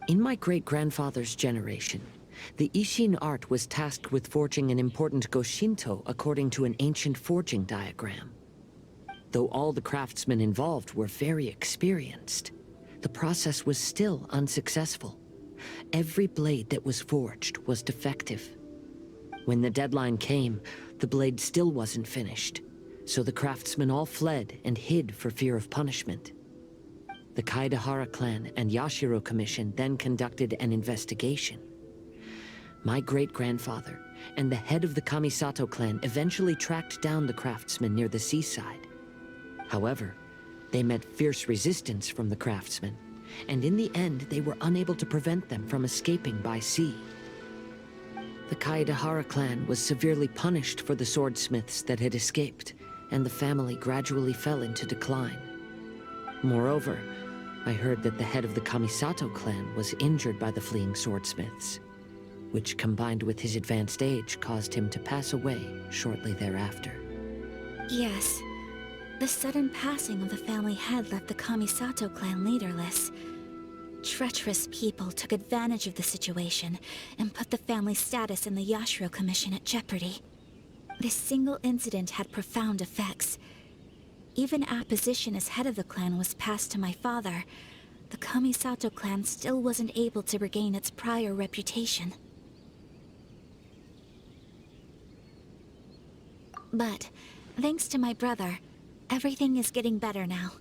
In my great-grandfather's generation, the Ishin art was tasked with forging an important Goshinto according to an ancient forging diagram. Though all the craftsmen involved were very experienced, the process was still unsuccessful. Every blade that was forged was defective. When the deadline came, the blade still wasn't finished, so the craftsmen all fled and hid for fear of punishment. The Kaedehara clan and Yashiro Commission then conducted an investigation. My great-grandfather and the head of the Kamisato clan eventually tracked down the craftsmen near the seaside. However, they met fierce resistance from the craftsmen, and in the end they were unable to prevent them from escaping by sea. The Kaedehara clan was severely punished for the swordsmiths that had escaped, and the family gradually fell into decline. Moreover, I heard that the head of the Kamisato clan was injured by the fleeing swordsmiths, which combined with his advanced age caused him to pass away shortly thereafter. Yes. The sudden passing of the family head left the Kamisato clan leaderless. Treacherous people took advantage of the situation and put the family's status in the Yashiro Commission at jeopardy. This single incident had profound effects. Even after position as head of the clan was passed to my father, the Kamisato clan still wasn't able to regain its prior reputation. But, thanks to my brother, everything is getting better now.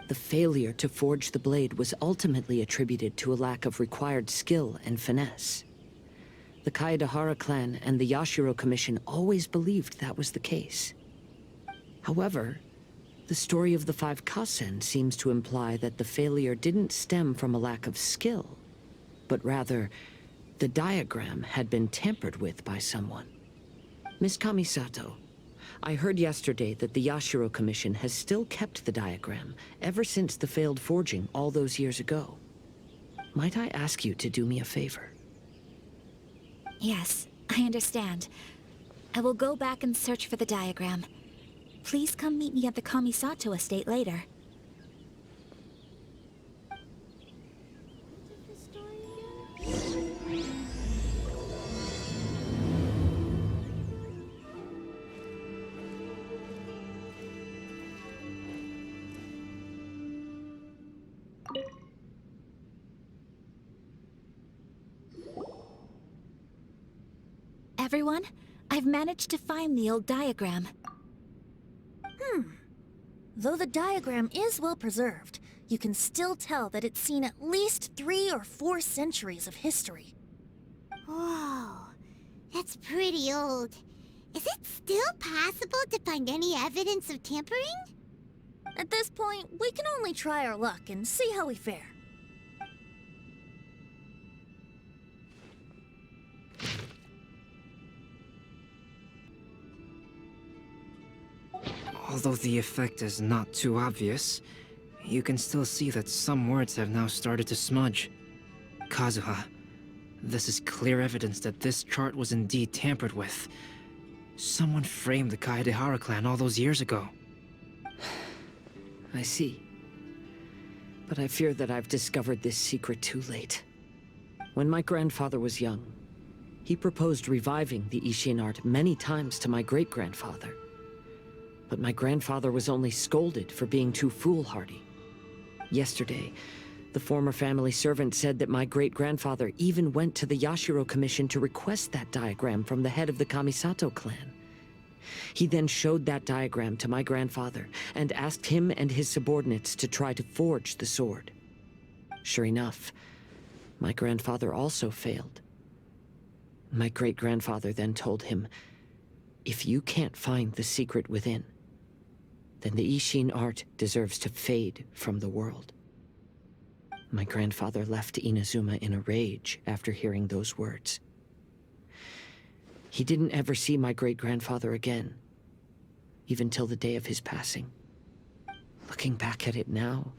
The failure to forge the blade was ultimately attributed to a lack of required skill and finesse. The Kaedehara clan and the Yashiro Commission always believed that was the case. However, the story of the 5 Kasen seems to imply that the failure didn't stem from a lack of skill, but rather, the diagram had been tampered with by someone. Miss Kamisato, I heard yesterday that the Yashiro Commission has still kept the diagram ever since the failed forging all those years ago. Might I ask you to do me a favor? Yes, I understand. I will go back and search for the diagram. Please come meet me at the Kamisato estate later. Everyone, I've managed to find the old diagram. Though the diagram is well preserved, you can still tell that it's seen at least 3 or 4 centuries of history. Whoa, that's pretty old. Is it still possible to find any evidence of tampering? At this point, we can only try our luck and see how we fare. Although the effect is not too obvious, you can still see that some words have now started to smudge. Kazuha, this is clear evidence that this chart was indeed tampered with. Someone framed the Kaedehara clan all those years ago. I see. But I fear that I've discovered this secret too late. When my grandfather was young, he proposed reviving the Ishin art many times to my great-grandfather. But my grandfather was only scolded for being too foolhardy. Yesterday, the former family servant said that my great-grandfather even went to the Yashiro Commission to request that diagram from the head of the Kamisato clan. He then showed that diagram to my grandfather and asked him and his subordinates to try to forge the sword. Sure enough, my grandfather also failed. My great-grandfather then told him, "If you can't find the secret within, then the Ishin art deserves to fade from the world." My grandfather left Inazuma in a rage after hearing those words. He didn't ever see my great-grandfather again, even till the day of his passing. Looking back at it now,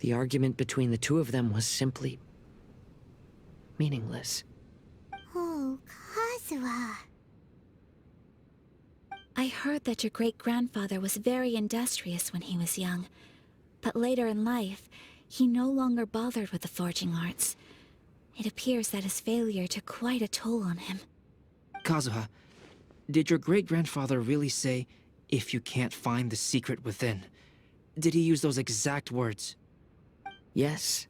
the argument between the two of them was simply meaningless. Oh, Kazuha. I heard that your great-grandfather was very industrious when he was young, but later in life, he no longer bothered with the forging arts. It appears that his failure took quite a toll on him. Kazuha, did your great-grandfather really say, "If you can't find the secret within"? Did he use those exact words? Yes.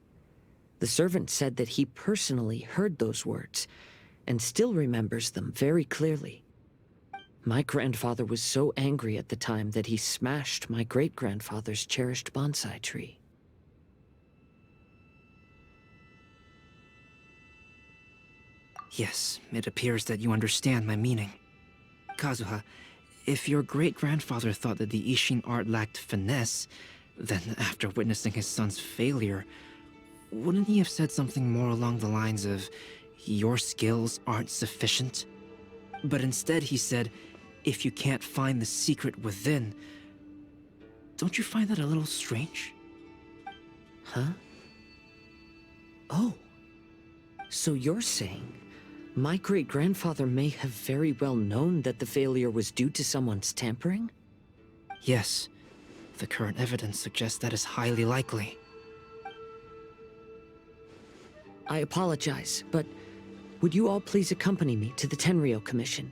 The servant said that he personally heard those words, and still remembers them very clearly. My grandfather was so angry at the time that he smashed my great-grandfather's cherished bonsai tree. Yes, it appears that you understand my meaning. Kazuha, if your great-grandfather thought that the Ishin art lacked finesse, then after witnessing his son's failure, wouldn't he have said something more along the lines of, your skills aren't sufficient. But instead he said, if you can't find the secret within. Don't you find that a little strange? Huh? Oh. So you're saying my great-grandfather may have very well known that the failure was due to someone's tampering? Yes. The current evidence suggests that is highly likely. I apologize, but would you all please accompany me to the Tenryou Commission?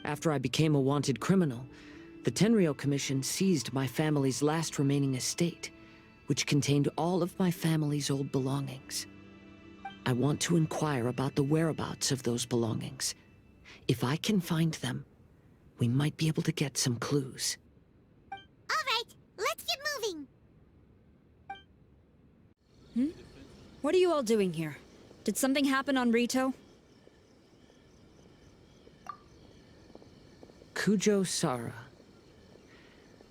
After I became a wanted criminal, the Tenryou Commission seized my family's last remaining estate, which contained all of my family's old belongings. I want to inquire about the whereabouts of those belongings. If I can find them, we might be able to get some clues. All right, let's get moving. What are you all doing here? Did something happen on Rito? Kujou Sara.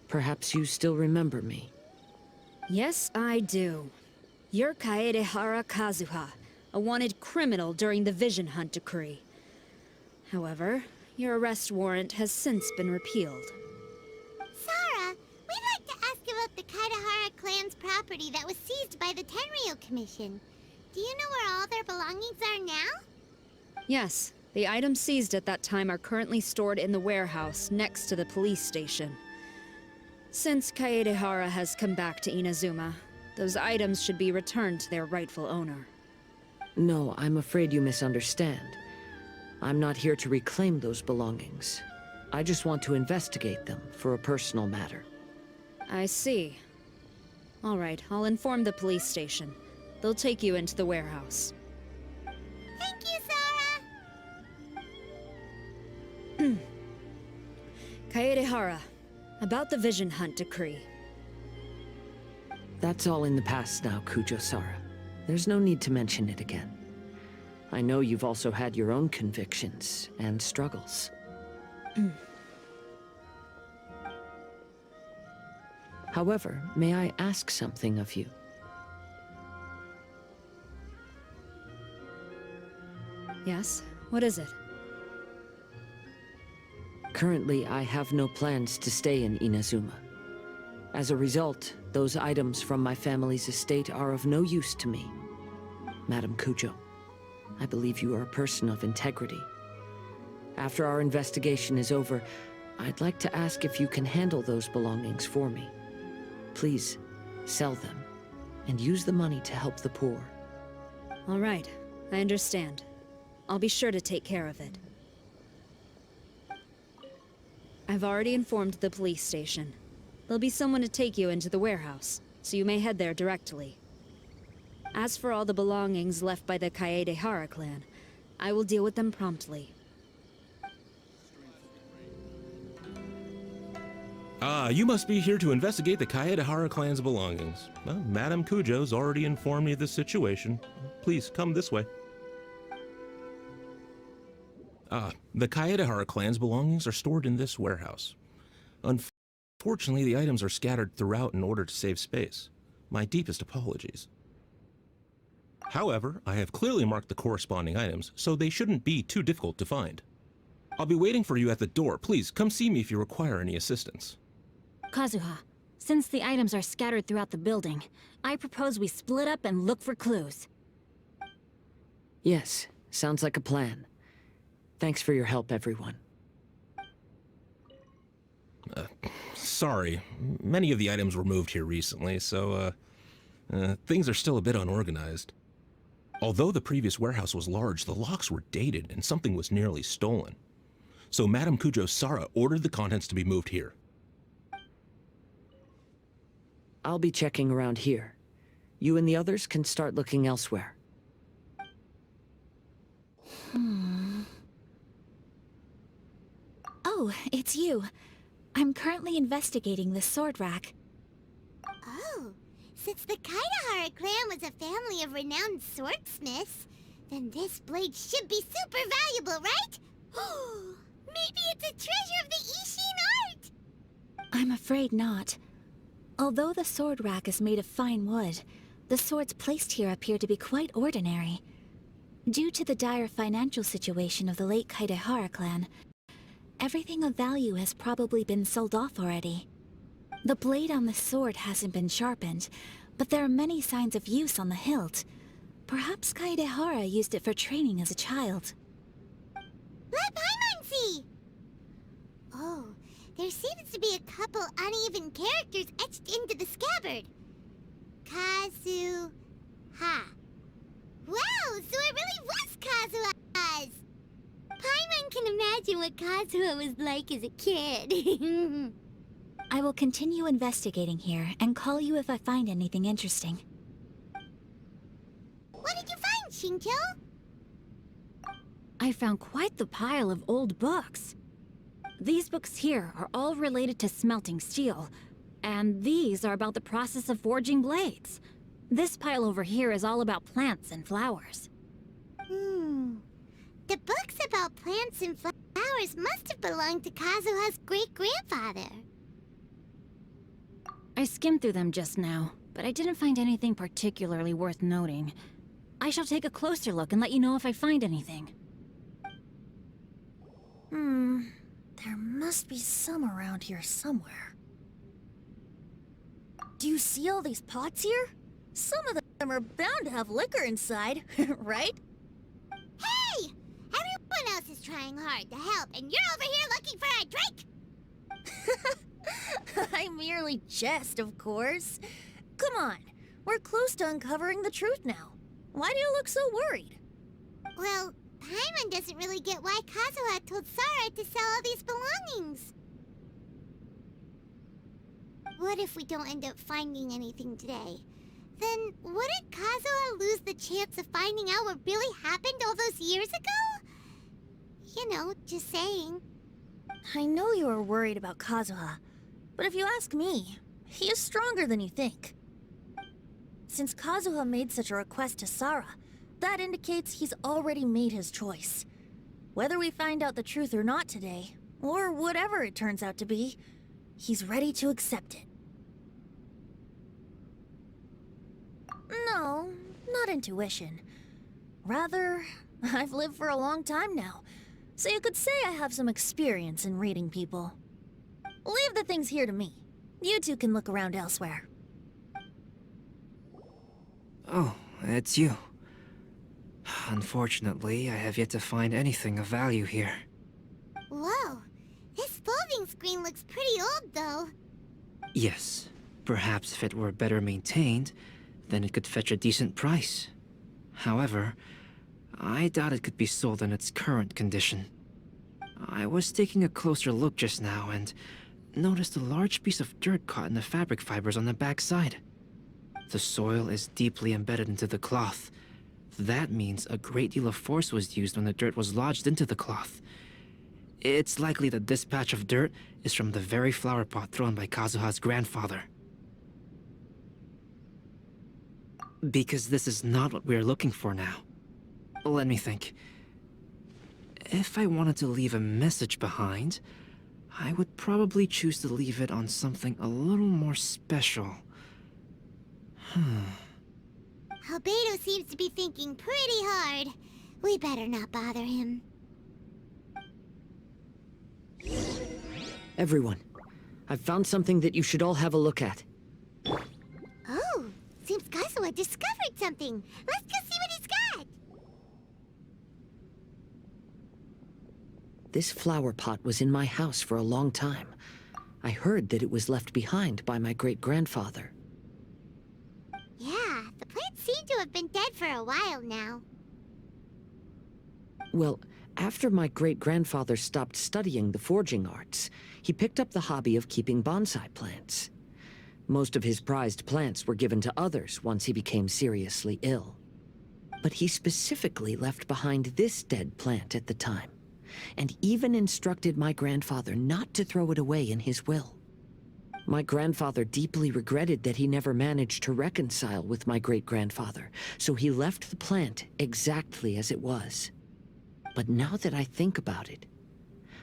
Perhaps you still remember me. Yes, I do. You're Kaedehara Kazuha, a wanted criminal during the Vision Hunt decree. However, your arrest warrant has since been repealed. Sara, we'd like to ask about the Kaedehara clan's property that was seized by the Tenryou Commission. Do you know where all their belongings are now? Yes, the items seized at that time are currently stored in the warehouse next to the police station. Since Kaedehara has come back to Inazuma, those items should be returned to their rightful owner. No, I'm afraid you misunderstand. I'm not here to reclaim those belongings. I just want to investigate them for a personal matter. I see. All right, I'll inform the police station. They'll take you into the warehouse. Thank you, Sara! Kaedehara, about the Vision Hunt decree. That's all in the past now, Kujou Sara. There's no need to mention it again. I know you've also had your own convictions and struggles. However, may I ask something of you? Yes? What is it? Currently, I have no plans to stay in Inazuma. As a result, those items from my family's estate are of no use to me. Madam Kujou, I believe you are a person of integrity. After our investigation is over, I'd like to ask if you can handle those belongings for me. Please, sell them, and use the money to help the poor. All right, I understand. I'll be sure to take care of it. I've already informed the police station. There'll be someone to take you into the warehouse, so you may head there directly. As for all the belongings left by the Kaedehara clan, I will deal with them promptly. Ah, you must be here to investigate the Kaedehara clan's belongings. Well, Madame Kujou's already informed me of the situation. Please, come this way. The Kaedehara clan's belongings are stored in this warehouse. Unfortunately, the items are scattered throughout in order to save space. My deepest apologies. However, I have clearly marked the corresponding items, so they shouldn't be too difficult to find. I'll be waiting for you at the door. Please, come see me if you require any assistance. Kazuha, since the items are scattered throughout the building, I propose we split up and look for clues. Yes, sounds like a plan. Thanks for your help, everyone. Sorry. Many of the items were moved here recently, so, things are still a bit unorganized. Although the previous warehouse was large, the locks were dated and something was nearly stolen. So Madame Kujou Sara ordered the contents to be moved here. I'll be checking around here. You and the others can start looking elsewhere. Oh, it's you. I'm currently investigating the sword rack. Oh, since the Kaedehara clan was a family of renowned swordsmiths, then this blade should be super valuable, right? Maybe it's a treasure of the Ishin art! I'm afraid not. Although the sword rack is made of fine wood, the swords placed here appear to be quite ordinary. Due to the dire financial situation of the late Kaedehara clan, everything of value has probably been sold off already. The blade on the sword hasn't been sharpened, but there are many signs of use on the hilt. Perhaps Kaedehara used it for training as a child. Let Paimon see! Oh, there seems to be a couple uneven characters etched into the scabbard. Kazuha. Wow, so it really was Kazuha's! Paimon can imagine what Kazuha was like as a kid. I will continue investigating here and call you if I find anything interesting. What did you find, Xingqiu? I found quite the pile of old books. These books here are all related to smelting steel, and these are about the process of forging blades. This pile over here is all about plants and flowers. The books about plants and flowers must have belonged to Kazuha's great-grandfather. I skimmed through them just now, but I didn't find anything particularly worth noting. I shall take a closer look and let you know if I find anything. There must be some around here somewhere. Do you see all these pots here? Some of them are bound to have liquor inside, right? Hey! Everyone else is trying hard to help, and you're over here looking for a drink! I merely jest, of course. Come on, we're close to uncovering the truth now. Why do you look so worried? Well, Paimon doesn't really get why Kazuha told Sara to sell all these belongings. What if we don't end up finding anything today? Then wouldn't Kazuha lose the chance of finding out what really happened all those years ago? You know, just saying. I know you are worried about Kazuha, but if you ask me, he is stronger than you think. Since Kazuha made such a request to Sara, that indicates he's already made his choice. Whether we find out the truth or not today, or whatever it turns out to be, he's ready to accept it. No, not intuition. Rather, I've lived for a long time now, so you could say I have some experience in reading people. Leave the things here to me. You two can look around elsewhere. Oh, it's you. Unfortunately, I have yet to find anything of value here. Whoa, this folding screen looks pretty old, though. Yes, perhaps if it were better maintained, then it could fetch a decent price. However, I doubt it could be sold in its current condition. I was taking a closer look just now and noticed a large piece of dirt caught in the fabric fibers on the back side. The soil is deeply embedded into the cloth. That means a great deal of force was used when the dirt was lodged into the cloth. It's likely that this patch of dirt is from the very flower pot thrown by Kazuha's grandfather. Because this is not what we're looking for now. Let me think. If I wanted to leave a message behind, I would probably choose to leave it on something a little more special. Albedo seems to be thinking pretty hard. We better not bother him. Everyone, I've found something that you should all have a look at. Oh, seems Kazuha discovered something. Let's go see what he's got. This flower pot was in my house for a long time. I heard that it was left behind by my great-grandfather. Yeah, the plants seem to have been dead for a while now. Well, after my great-grandfather stopped studying the forging arts, he picked up the hobby of keeping bonsai plants. Most of his prized plants were given to others once he became seriously ill. But he specifically left behind this dead plant at the time, and even instructed my grandfather not to throw it away in his will. My grandfather deeply regretted that he never managed to reconcile with my great-grandfather, so he left the plant exactly as it was. But now that I think about it,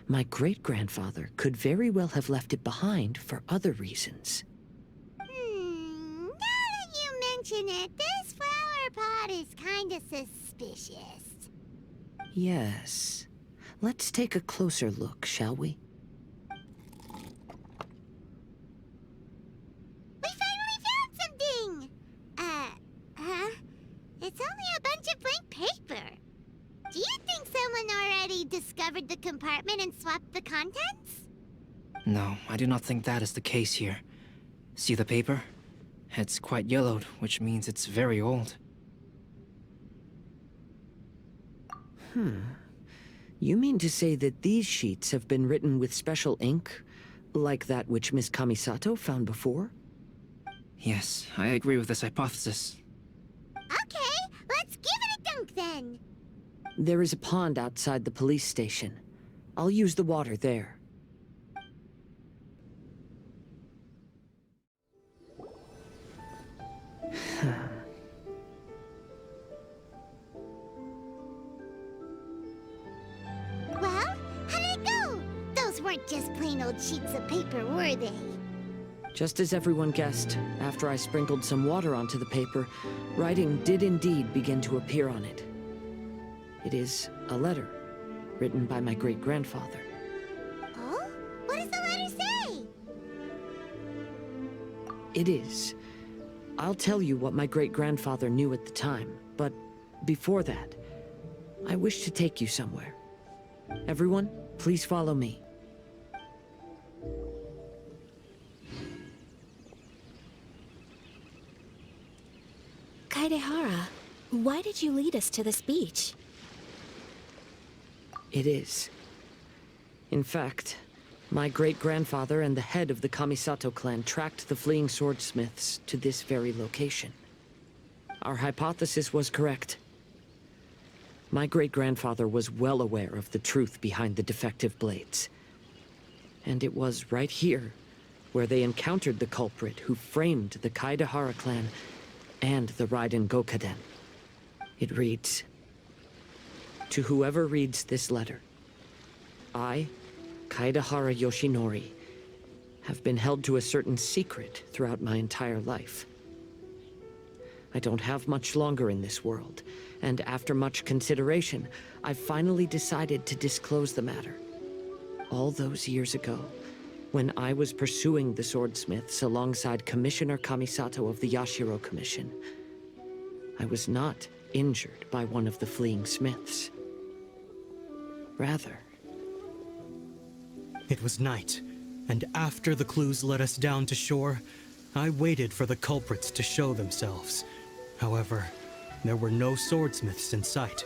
my great-grandfather could very well have left it behind for other reasons. Now that you mention it, this flower pot is kinda suspicious. Yes. Let's take a closer look, shall we? We finally found something! It's only a bunch of blank paper. Do you think someone already discovered the compartment and swapped the contents? No, I do not think that is the case here. See the paper? It's quite yellowed, which means it's very old. You mean to say that these sheets have been written with special ink, like that which Miss Kamisato found before? Yes, I agree with this hypothesis. Okay, let's give it a dunk then. There is a pond outside the police station. I'll use the water there. Well, how did it go? Those weren't just plain old sheets of paper, were they? Just as everyone guessed, after I sprinkled some water onto the paper, writing did indeed begin to appear on it. It is a letter, written by my great-grandfather. Oh? What does the letter say? It is. I'll tell you what my great-grandfather knew at the time, but before that, I wish to take you somewhere. Everyone, please follow me. Kaedehara, why did you lead us to this beach? It is. In fact, my great-grandfather and the head of the Kamisato clan tracked the fleeing swordsmiths to this very location. Our hypothesis was correct. My great-grandfather was well aware of the truth behind the defective blades. And it was right here where they encountered the culprit who framed the Kaedehara clan and the Raiden Gokaden. It reads, "To whoever reads this letter, I, Kaedehara Yoshinori, have been held to a certain secret throughout my entire life. I don't have much longer in this world, and after much consideration, I finally decided to disclose the matter. All those years ago, when I was pursuing the swordsmiths alongside Commissioner Kamisato of the Yashiro Commission, I was not injured by one of the fleeing smiths. Rather, it was night, and after the clues led us down to shore, I waited for the culprits to show themselves. However, there were no swordsmiths in sight,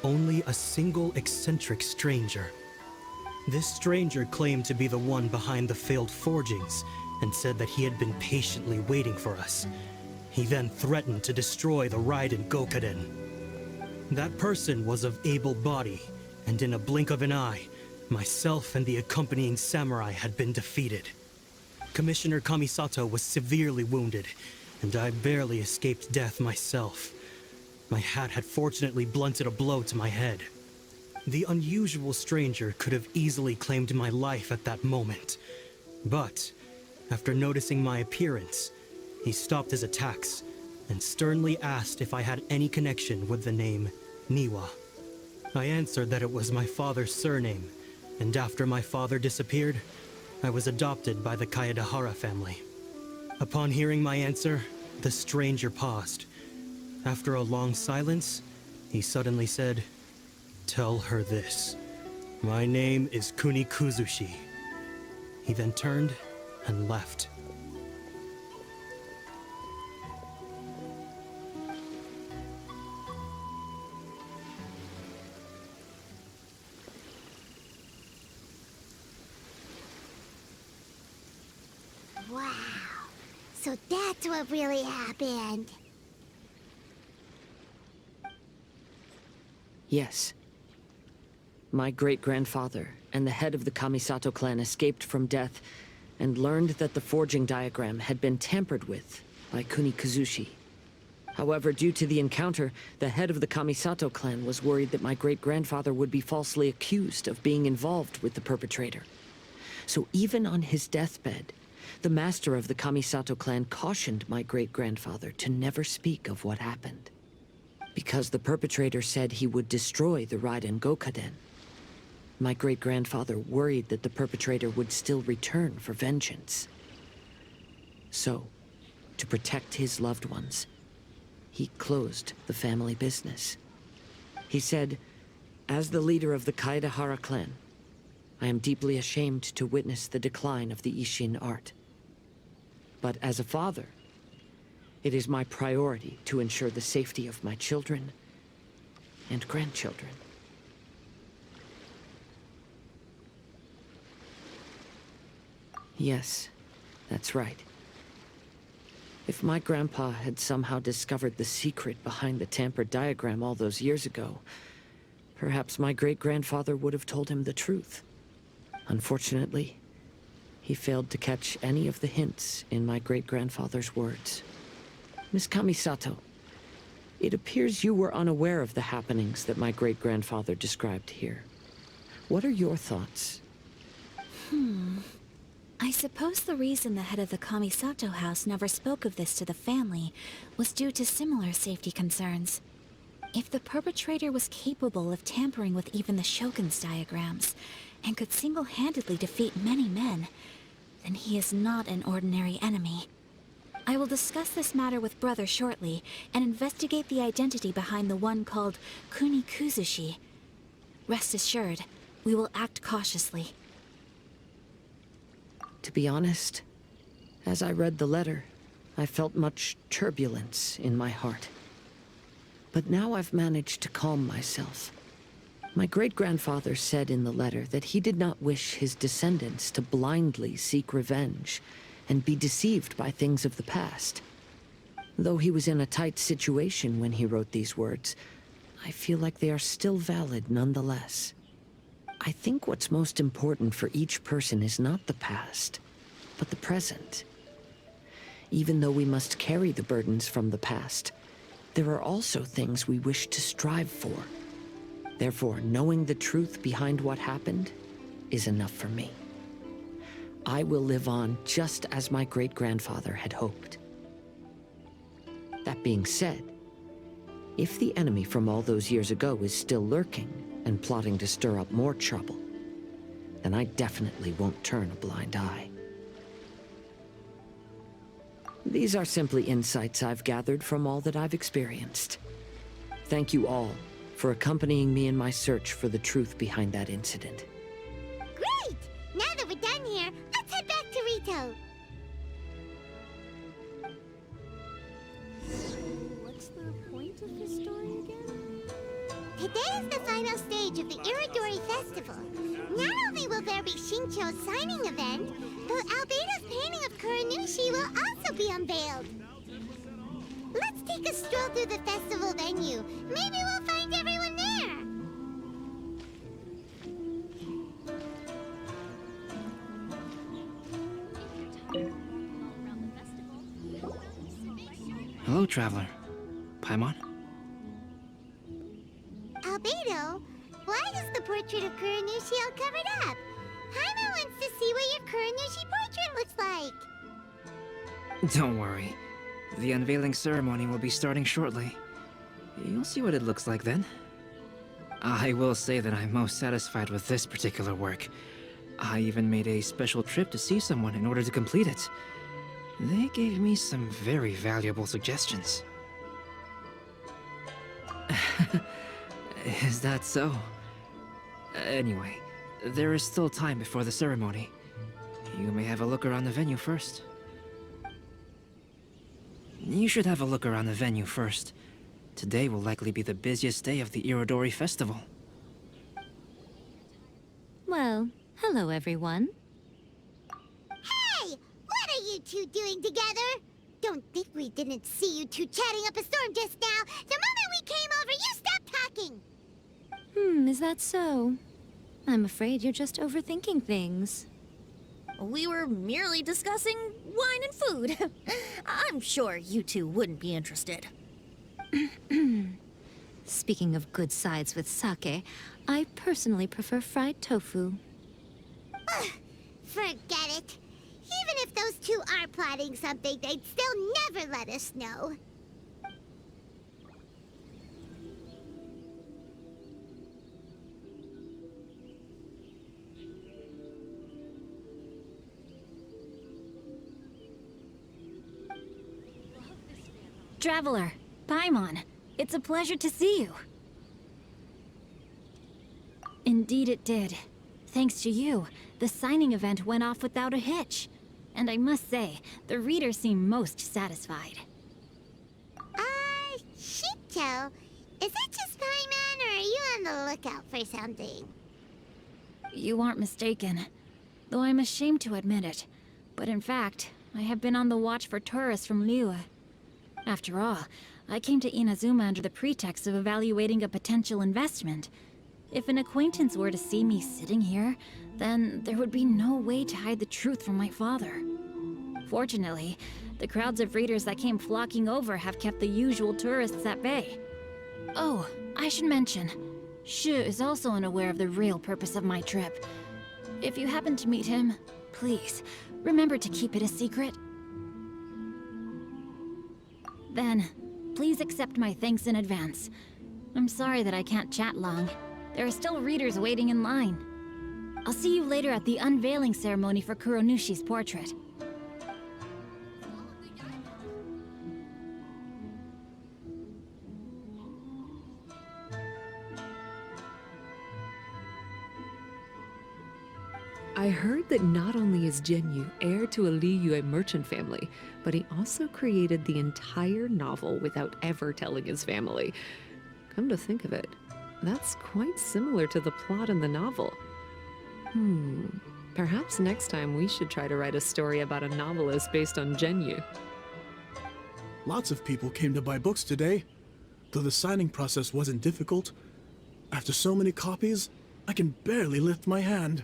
only a single eccentric stranger. This stranger claimed to be the one behind the failed forgings, and said that he had been patiently waiting for us. He then threatened to destroy the Raiden Gokaden. That person was of able body, and in a blink of an eye, myself and the accompanying samurai had been defeated. Commissioner Kamisato was severely wounded, and I barely escaped death myself. My hat had fortunately blunted a blow to my head. The unusual stranger could have easily claimed my life at that moment. But, after noticing my appearance, he stopped his attacks and sternly asked if I had any connection with the name Niwa. I answered that it was my father's surname, and after my father disappeared, I was adopted by the Kaedehara family. Upon hearing my answer, the stranger paused. After a long silence, he suddenly said, "Tell her this. My name is Kuni Kuzushi." He then turned and left. Wow. So that's what really happened. Yes. My great-grandfather and the head of the Kamisato clan escaped from death and learned that the forging diagram had been tampered with by Kuni Kuzushi. However, due to the encounter, the head of the Kamisato clan was worried that my great-grandfather would be falsely accused of being involved with the perpetrator. So even on his deathbed, the master of the Kamisato clan cautioned my great-grandfather to never speak of what happened. Because the perpetrator said he would destroy the Raiden Gokaden. My great-grandfather worried that the perpetrator would still return for vengeance. So, to protect his loved ones, he closed the family business. He said, "As the leader of the Kaedehara clan, I am deeply ashamed to witness the decline of the Ishin art. But as a father, it is my priority to ensure the safety of my children and grandchildren." Yes, that's right. If my grandpa had somehow discovered the secret behind the tampered diagram all those years ago, perhaps my great-grandfather would have told him the truth. Unfortunately, he failed to catch any of the hints in my great-grandfather's words. Miss Kamisato, it appears you were unaware of the happenings that my great-grandfather described here. What are your thoughts? I suppose the reason the head of the Kamisato house never spoke of this to the family was due to similar safety concerns. If the perpetrator was capable of tampering with even the Shogun's diagrams, and could single-handedly defeat many men, then he is not an ordinary enemy. I will discuss this matter with Brother shortly, and investigate the identity behind the one called Kunikuzushi. Rest assured, we will act cautiously. To be honest, as I read the letter, I felt much turbulence in my heart. But now I've managed to calm myself. My great-grandfather said in the letter that he did not wish his descendants to blindly seek revenge and be deceived by things of the past. Though he was in a tight situation when he wrote these words, I feel like they are still valid nonetheless. I think what's most important for each person is not the past, but the present. Even though we must carry the burdens from the past, there are also things we wish to strive for. Therefore, knowing the truth behind what happened is enough for me. I will live on just as my great-grandfather had hoped. That being said, if the enemy from all those years ago is still lurking and plotting to stir up more trouble, then I definitely won't turn a blind eye. These are simply insights I've gathered from all that I've experienced. Thank you all for accompanying me in my search for the truth behind that incident. Great! Now that we're done here, let's head back to Rito. What's the point of this story again? Today is the final stage of the Irodori Festival. Not only will there be Xingqiu's signing event, but Albedo's painting of Kuranushi will also be unveiled. Let's take a stroll through the festival venue. Maybe we'll find everyone there. Hello, traveler. Paimon? Albedo, why is the portrait of Kuranushi all covered up? Paimon wants to see what your Kuranushi portrait looks like. Don't worry. The unveiling ceremony will be starting shortly. You'll see what it looks like then. I will say that I'm most satisfied with this particular work. I even made a special trip to see someone in order to complete it. They gave me some very valuable suggestions. Is that so? Anyway, there is still time before the ceremony. You may have a look around the venue first. You should have a look around the venue first. Today will likely be the busiest day of the Irodori Festival. Well, hello everyone. Hey! What are you two doing together? Don't think we didn't see you two chatting up a storm just now. The moment we came over, you stopped talking. Is that so? I'm afraid you're just overthinking things. We were merely discussing wine and food. I'm sure you two wouldn't be interested. Speaking of good sides with sake, I personally prefer fried tofu. Forget it. Even if those two are plotting something, they'd still never let us know. Traveler, Paimon, it's a pleasure to see you. Indeed it did. Thanks to you, the signing event went off without a hitch. And I must say, the readers seem most satisfied. Xingqiu, is that just Paimon, or are you on the lookout for something? You aren't mistaken. Though I'm ashamed to admit it. But in fact, I have been on the watch for tourists from Liyue. After all, I came to Inazuma under the pretext of evaluating a potential investment. If an acquaintance were to see me sitting here, then there would be no way to hide the truth from my father. Fortunately, the crowds of readers that came flocking over have kept the usual tourists at bay. Oh, I should mention, Shu is also unaware of the real purpose of my trip. If you happen to meet him, please, remember to keep it a secret. Then, please accept my thanks in advance. I'm sorry that I can't chat long. There are still readers waiting in line. I'll see you later at the unveiling ceremony for Kuronushi's portrait. I heard that not only is Genshin heir to a Liyue merchant family, but he also created the entire novel without ever telling his family. Come to think of it, that's quite similar to the plot in the novel. Perhaps next time we should try to write a story about a novelist based on Genshin. Lots of people came to buy books today. Though the signing process wasn't difficult, after so many copies, I can barely lift my hand.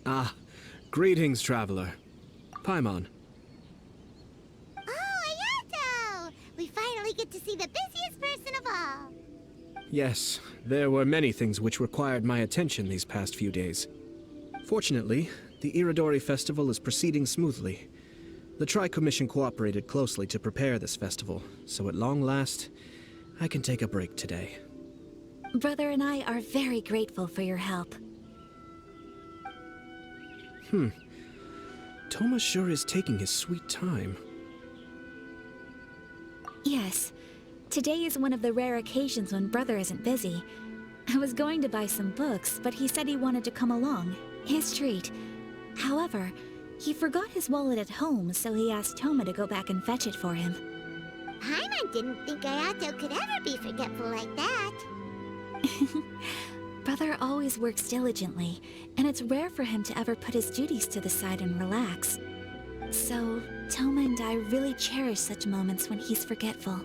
Ah, greetings, traveler. Paimon. Oh, Ayato! We finally get to see the busiest person of all. Yes, there were many things which required my attention these past few days. Fortunately, the Irodori Festival is proceeding smoothly. The Tri-Commission cooperated closely to prepare this festival, so at long last, I can take a break today. Brother and I are very grateful for your help. Toma sure is taking his sweet time. Yes. Today is one of the rare occasions when Brother isn't busy. I was going to buy some books, but he said he wanted to come along. His treat. However, he forgot his wallet at home, so he asked Toma to go back and fetch it for him. Paimon didn't think Ayato could ever be forgetful like that. Brother always works diligently, and it's rare for him to ever put his duties to the side and relax. So, Toma and I really cherish such moments when he's forgetful.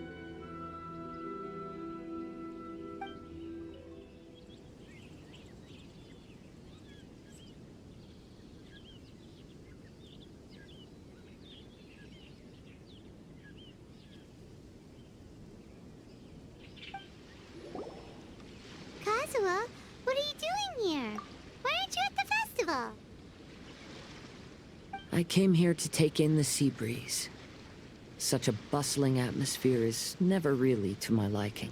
Kazuha, what are you doing here? Why aren't you at the festival? I came here to take in the sea breeze. Such a bustling atmosphere is never really to my liking.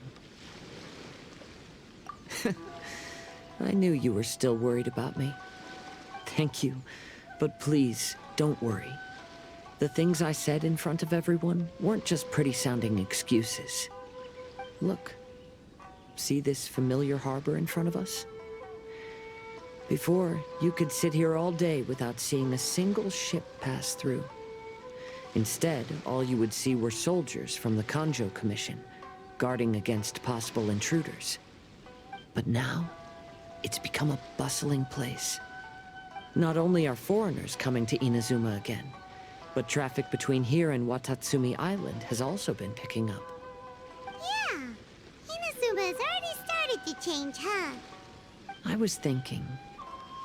I knew you were still worried about me. Thank you, but please, don't worry. The things I said in front of everyone weren't just pretty-sounding excuses. Look. See this familiar harbor in front of us? Before, you could sit here all day without seeing a single ship pass through. Instead, all you would see were soldiers from the Kujou Commission, guarding against possible intruders. But now, it's become a bustling place. Not only are foreigners coming to Inazuma again, but traffic between here and Watatsumi Island has also been picking up. Yeah, Inazuma has already started to change, huh? I was thinking,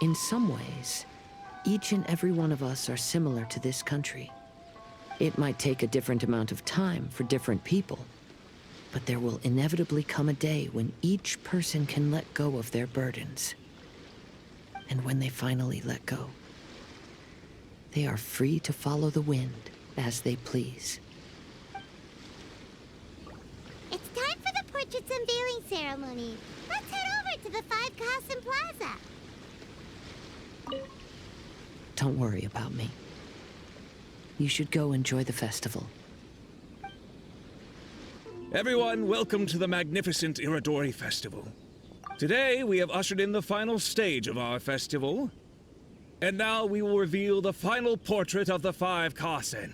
in some ways, each and every one of us are similar to this country. It might take a different amount of time for different people, but there will inevitably come a day when each person can let go of their burdens. And when they finally let go, they are free to follow the wind as they please. It's time for the portrait's unveiling ceremony. Let's head over to the Five Kasen Plaza. Don't worry about me. You should go enjoy the festival. Everyone, welcome to the magnificent Irodori Festival. Today, we have ushered in the final stage of our festival. And now we will reveal the final portrait of the 5 Kasen,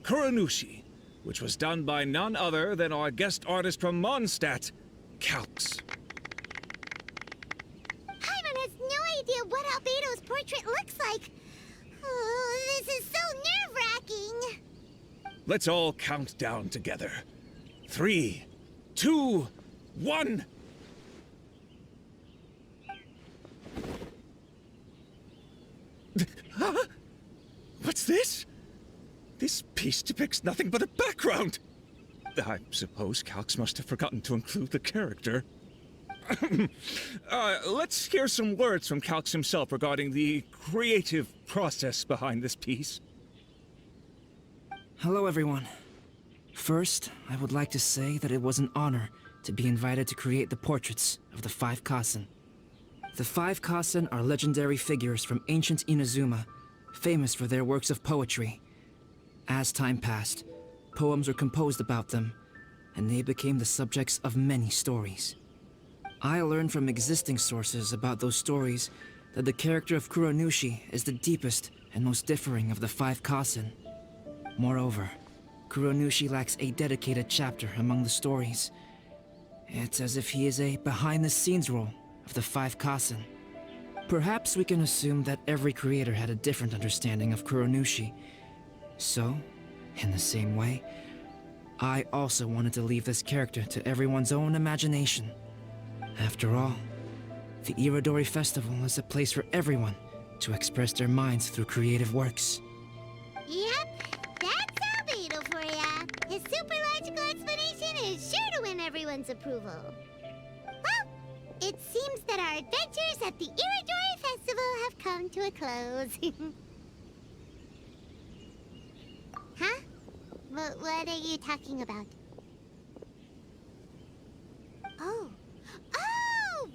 Kuronushi, which was done by none other than our guest artist from Mondstadt, Calx. Paimon has no idea what Albedo's portrait looks like. Oh, this is so nerve-wracking. Let's all count down together. 3, 2, 1. Huh? What's this? This piece depicts nothing but a background. I suppose Calx must have forgotten to include the character. Let's hear some words from Calx himself regarding the creative process behind this piece. Hello, everyone. First, I would like to say that it was an honor to be invited to create the portraits of the 5 Kasen. The 5 Kasen are legendary figures from ancient Inazuma, famous for their works of poetry. As time passed, poems were composed about them, and they became the subjects of many stories. I learned from existing sources about those stories that the character of Kuronushi is the deepest and most differing of the 5 Kasen. Moreover, Kuronushi lacks a dedicated chapter among the stories. It's as if he is a behind-the-scenes role of the 5 Kasen. Perhaps we can assume that every creator had a different understanding of Kuronushi. So, in the same way, I also wanted to leave this character to everyone's own imagination. After all, the Irodori Festival is a place for everyone to express their minds through creative works. Yep, that's Albedo for ya. His super logical explanation is sure to win everyone's approval. Well, it seems that our adventures at the Irodori Festival have come to a close. Huh? What are you talking about? Oh,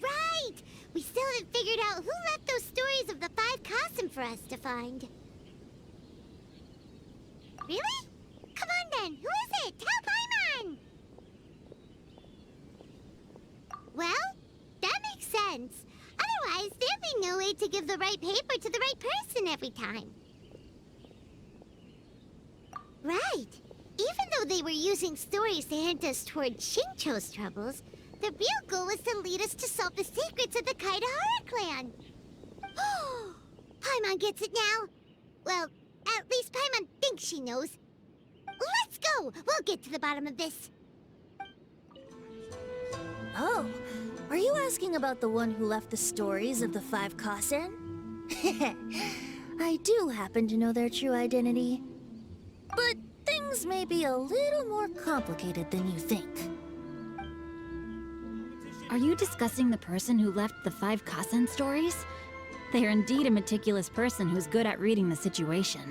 right! We still haven't figured out who left those stories of the 5 Kasen for us to find. Really? Come on then, who is it? Tell Paimon! Well, that makes sense. Otherwise, there'd be no way to give the right paper to the right person every time. Right. Even though they were using stories to hint us toward Xingqiu's troubles, the real goal was to lead us to solve the secrets of the Kaedehara clan. Paimon gets it now. Well, at least Paimon thinks she knows. Let's go! We'll get to the bottom of this. Oh, are you asking about the one who left the stories of the 5 Kasen? I do happen to know their true identity. But things may be a little more complicated than you think. Are you discussing the person who left the 5 Kasen stories? They are indeed a meticulous person who's good at reading the situation.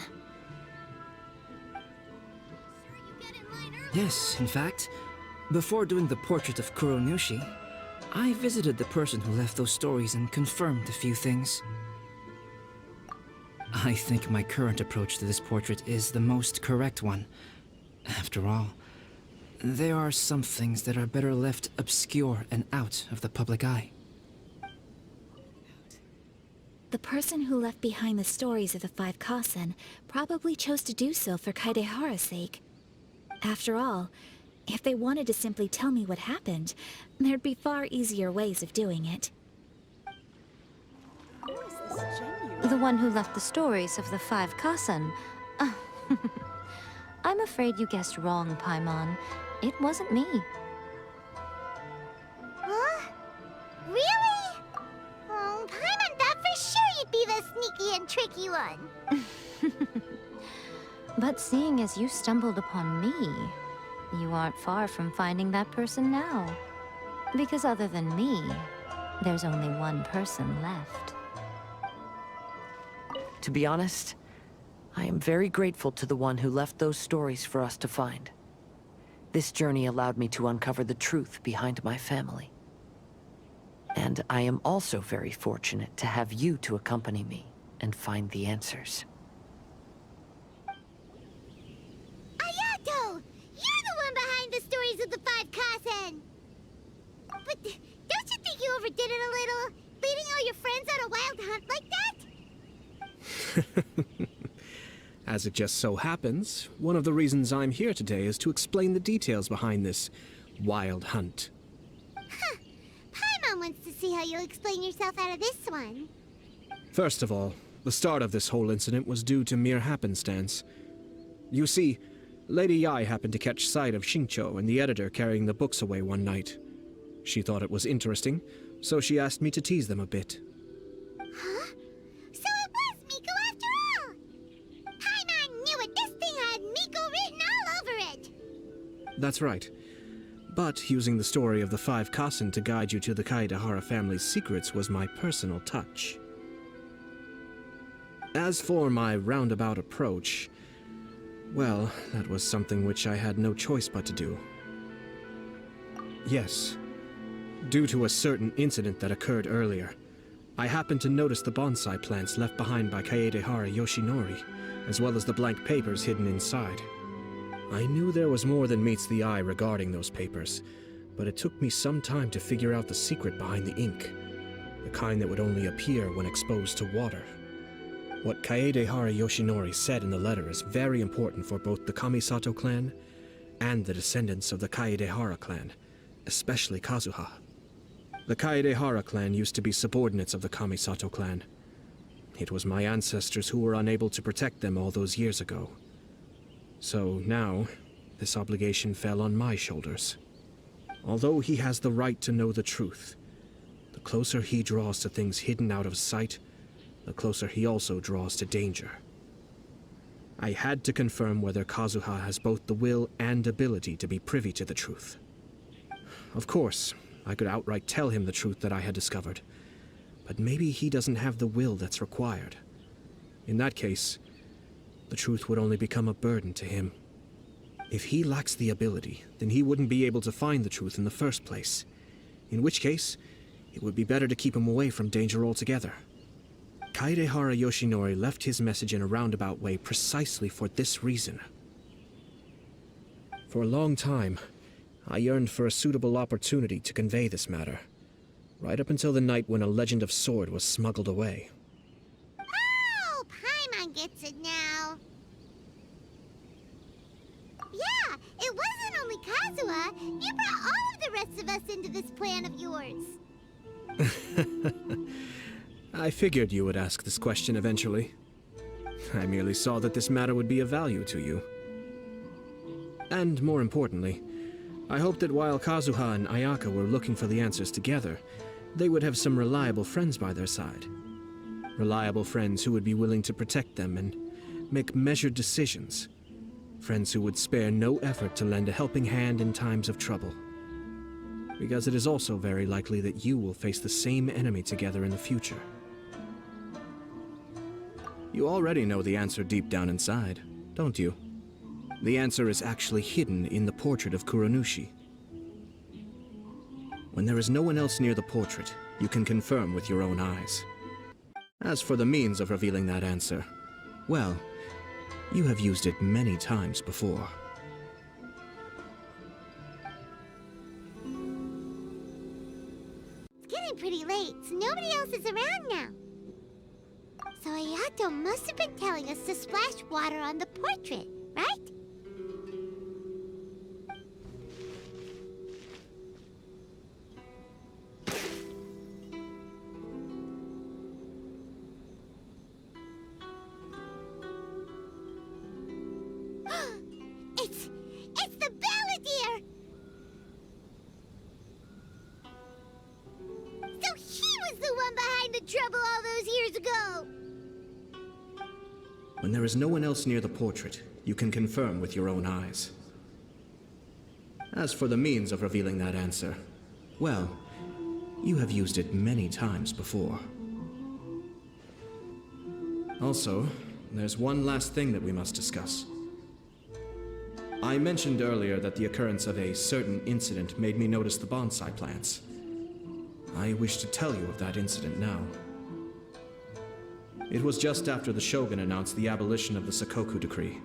Yes, in fact, before doing the portrait of Kuronushi, I visited the person who left those stories and confirmed a few things. I think my current approach to this portrait is the most correct one. After all, there are some things that are better left obscure and out of the public eye. The person who left behind the stories of the 5 Kasen probably chose to do so for Kaedehara's sake. After all, if they wanted to simply tell me what happened, there'd be far easier ways of doing it. The one who left the stories of the 5 Kasen. I'm afraid you guessed wrong, Paimon. It wasn't me. Huh? Really? Oh, Paimon thought for sure you'd be the sneaky and tricky one. But seeing as you stumbled upon me, you aren't far from finding that person now. Because other than me, there's only one person left. To be honest, I am very grateful to the one who left those stories for us to find. This journey allowed me to uncover the truth behind my family. And I am also very fortunate to have you to accompany me and find the answers. Ayato! You're the one behind the stories of the 5 it a little? Leading all your friends on a wild hunt like that? As it just so happens, one of the reasons I'm here today is to explain the details behind this wild hunt. Huh. Paimon wants to see how you'll explain yourself out of this one. First of all, the start of this whole incident was due to mere happenstance. You see, Lady Yae happened to catch sight of Xingqiu and the editor carrying the books away one night. She thought it was interesting, so she asked me to tease them a bit. Huh? So it was Miko after all! Paimon knew it! This thing had Miko written all over it! That's right. But using the story of the 5 Kasen to guide you to the Kaedehara family's secrets was my personal touch. As for my roundabout approach, well, that was something which I had no choice but to do. Yes. Due to a certain incident that occurred earlier, I happened to notice the bonsai plants left behind by Kaedehara Yoshinori, as well as the blank papers hidden inside. I knew there was more than meets the eye regarding those papers, but it took me some time to figure out the secret behind the ink, the kind that would only appear when exposed to water. What Kaedehara Yoshinori said in the letter is very important for both the Kamisato clan and the descendants of the Kaedehara clan, especially Kazuha. The Kaedehara clan used to be subordinates of the Kamisato clan. It was my ancestors who were unable to protect them all those years ago. So now, this obligation fell on my shoulders. Although he has the right to know the truth, the closer he draws to things hidden out of sight, the closer he also draws to danger. I had to confirm whether Kazuha has both the will and ability to be privy to the truth. Of course, I could outright tell him the truth that I had discovered, but maybe he doesn't have the will that's required. In that case, the truth would only become a burden to him. If he lacks the ability, then he wouldn't be able to find the truth in the first place, in which case, it would be better to keep him away from danger altogether. Kaedehara Yoshinori left his message in a roundabout way precisely for this reason. For a long time, I yearned for a suitable opportunity to convey this matter, right up until the night when a legend of sword was smuggled away. Oh, Paimon gets it now. Yeah, it wasn't only Kazuha. You brought all of the rest of us into this plan of yours. I figured you would ask this question eventually. I merely saw that this matter would be of value to you. And more importantly, I hoped that while Kazuha and Ayaka were looking for the answers together, they would have some reliable friends by their side. Reliable friends who would be willing to protect them and make measured decisions. Friends who would spare no effort to lend a helping hand in times of trouble. Because it is also very likely that you will face the same enemy together in the future. You already know the answer deep down inside, don't you? The answer is actually hidden in the portrait of Kuronushi. When there is no one else near the portrait, you can confirm with your own eyes. As for the means of revealing that answer, well, you have used it many times before. It's getting pretty late, so nobody else is around now. So Ayato must have been telling us to splash water on the portrait, right? It's the Balladeer! So he was the one behind the trouble all those years ago! When there is no one else near the portrait, you can confirm with your own eyes. As for the means of revealing that answer, well, you have used it many times before. Also, there's one last thing that we must discuss. I mentioned earlier that the occurrence of a certain incident made me notice the bonsai plants. I wish to tell you of that incident now. It was just after the Shogun announced the abolition of the Sakoku decree.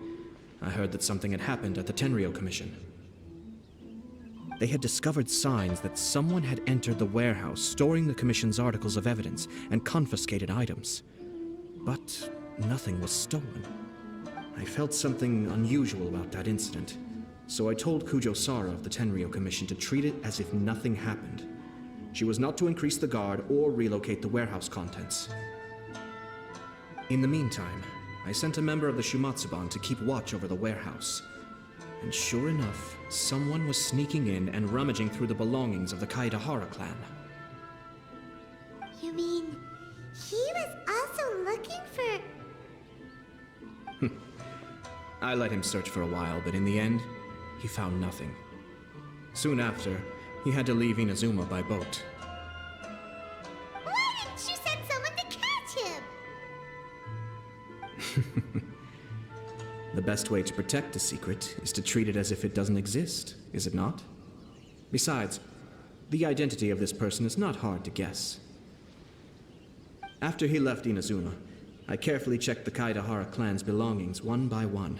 I heard that something had happened at the Tenryou Commission. They had discovered signs that someone had entered the warehouse, storing the Commission's articles of evidence and confiscated items. But nothing was stolen. I felt something unusual about that incident, so I told Kujou Sara of the Tenryou Commission to treat it as if nothing happened. She was not to increase the guard or relocate the warehouse contents. In the meantime, I sent a member of the Shumatsuban to keep watch over the warehouse. And sure enough, someone was sneaking in and rummaging through the belongings of the Kaedehara clan. You mean, he was also looking for... I let him search for a while, but in the end, he found nothing. Soon after, he had to leave Inazuma by boat. Why didn't you send someone to catch him? The best way to protect a secret is to treat it as if it doesn't exist, is it not? Besides, the identity of this person is not hard to guess. After he left Inazuma, I carefully checked the Kaedehara clan's belongings one by one,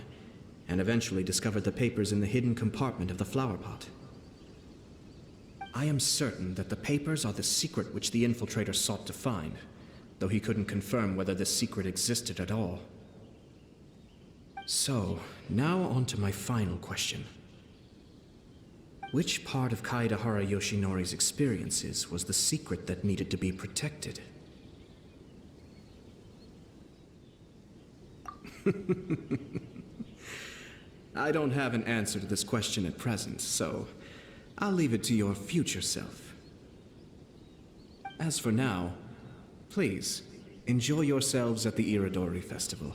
and eventually discovered the papers in the hidden compartment of the flower pot. I am certain that the papers are the secret which the infiltrator sought to find, though he couldn't confirm whether this secret existed at all. So, now on to my final question. Which part of Kaedehara Yoshinori's experiences was the secret that needed to be protected? I don't have an answer to this question at present, so I'll leave it to your future self. As for now, please, enjoy yourselves at the Irodori Festival.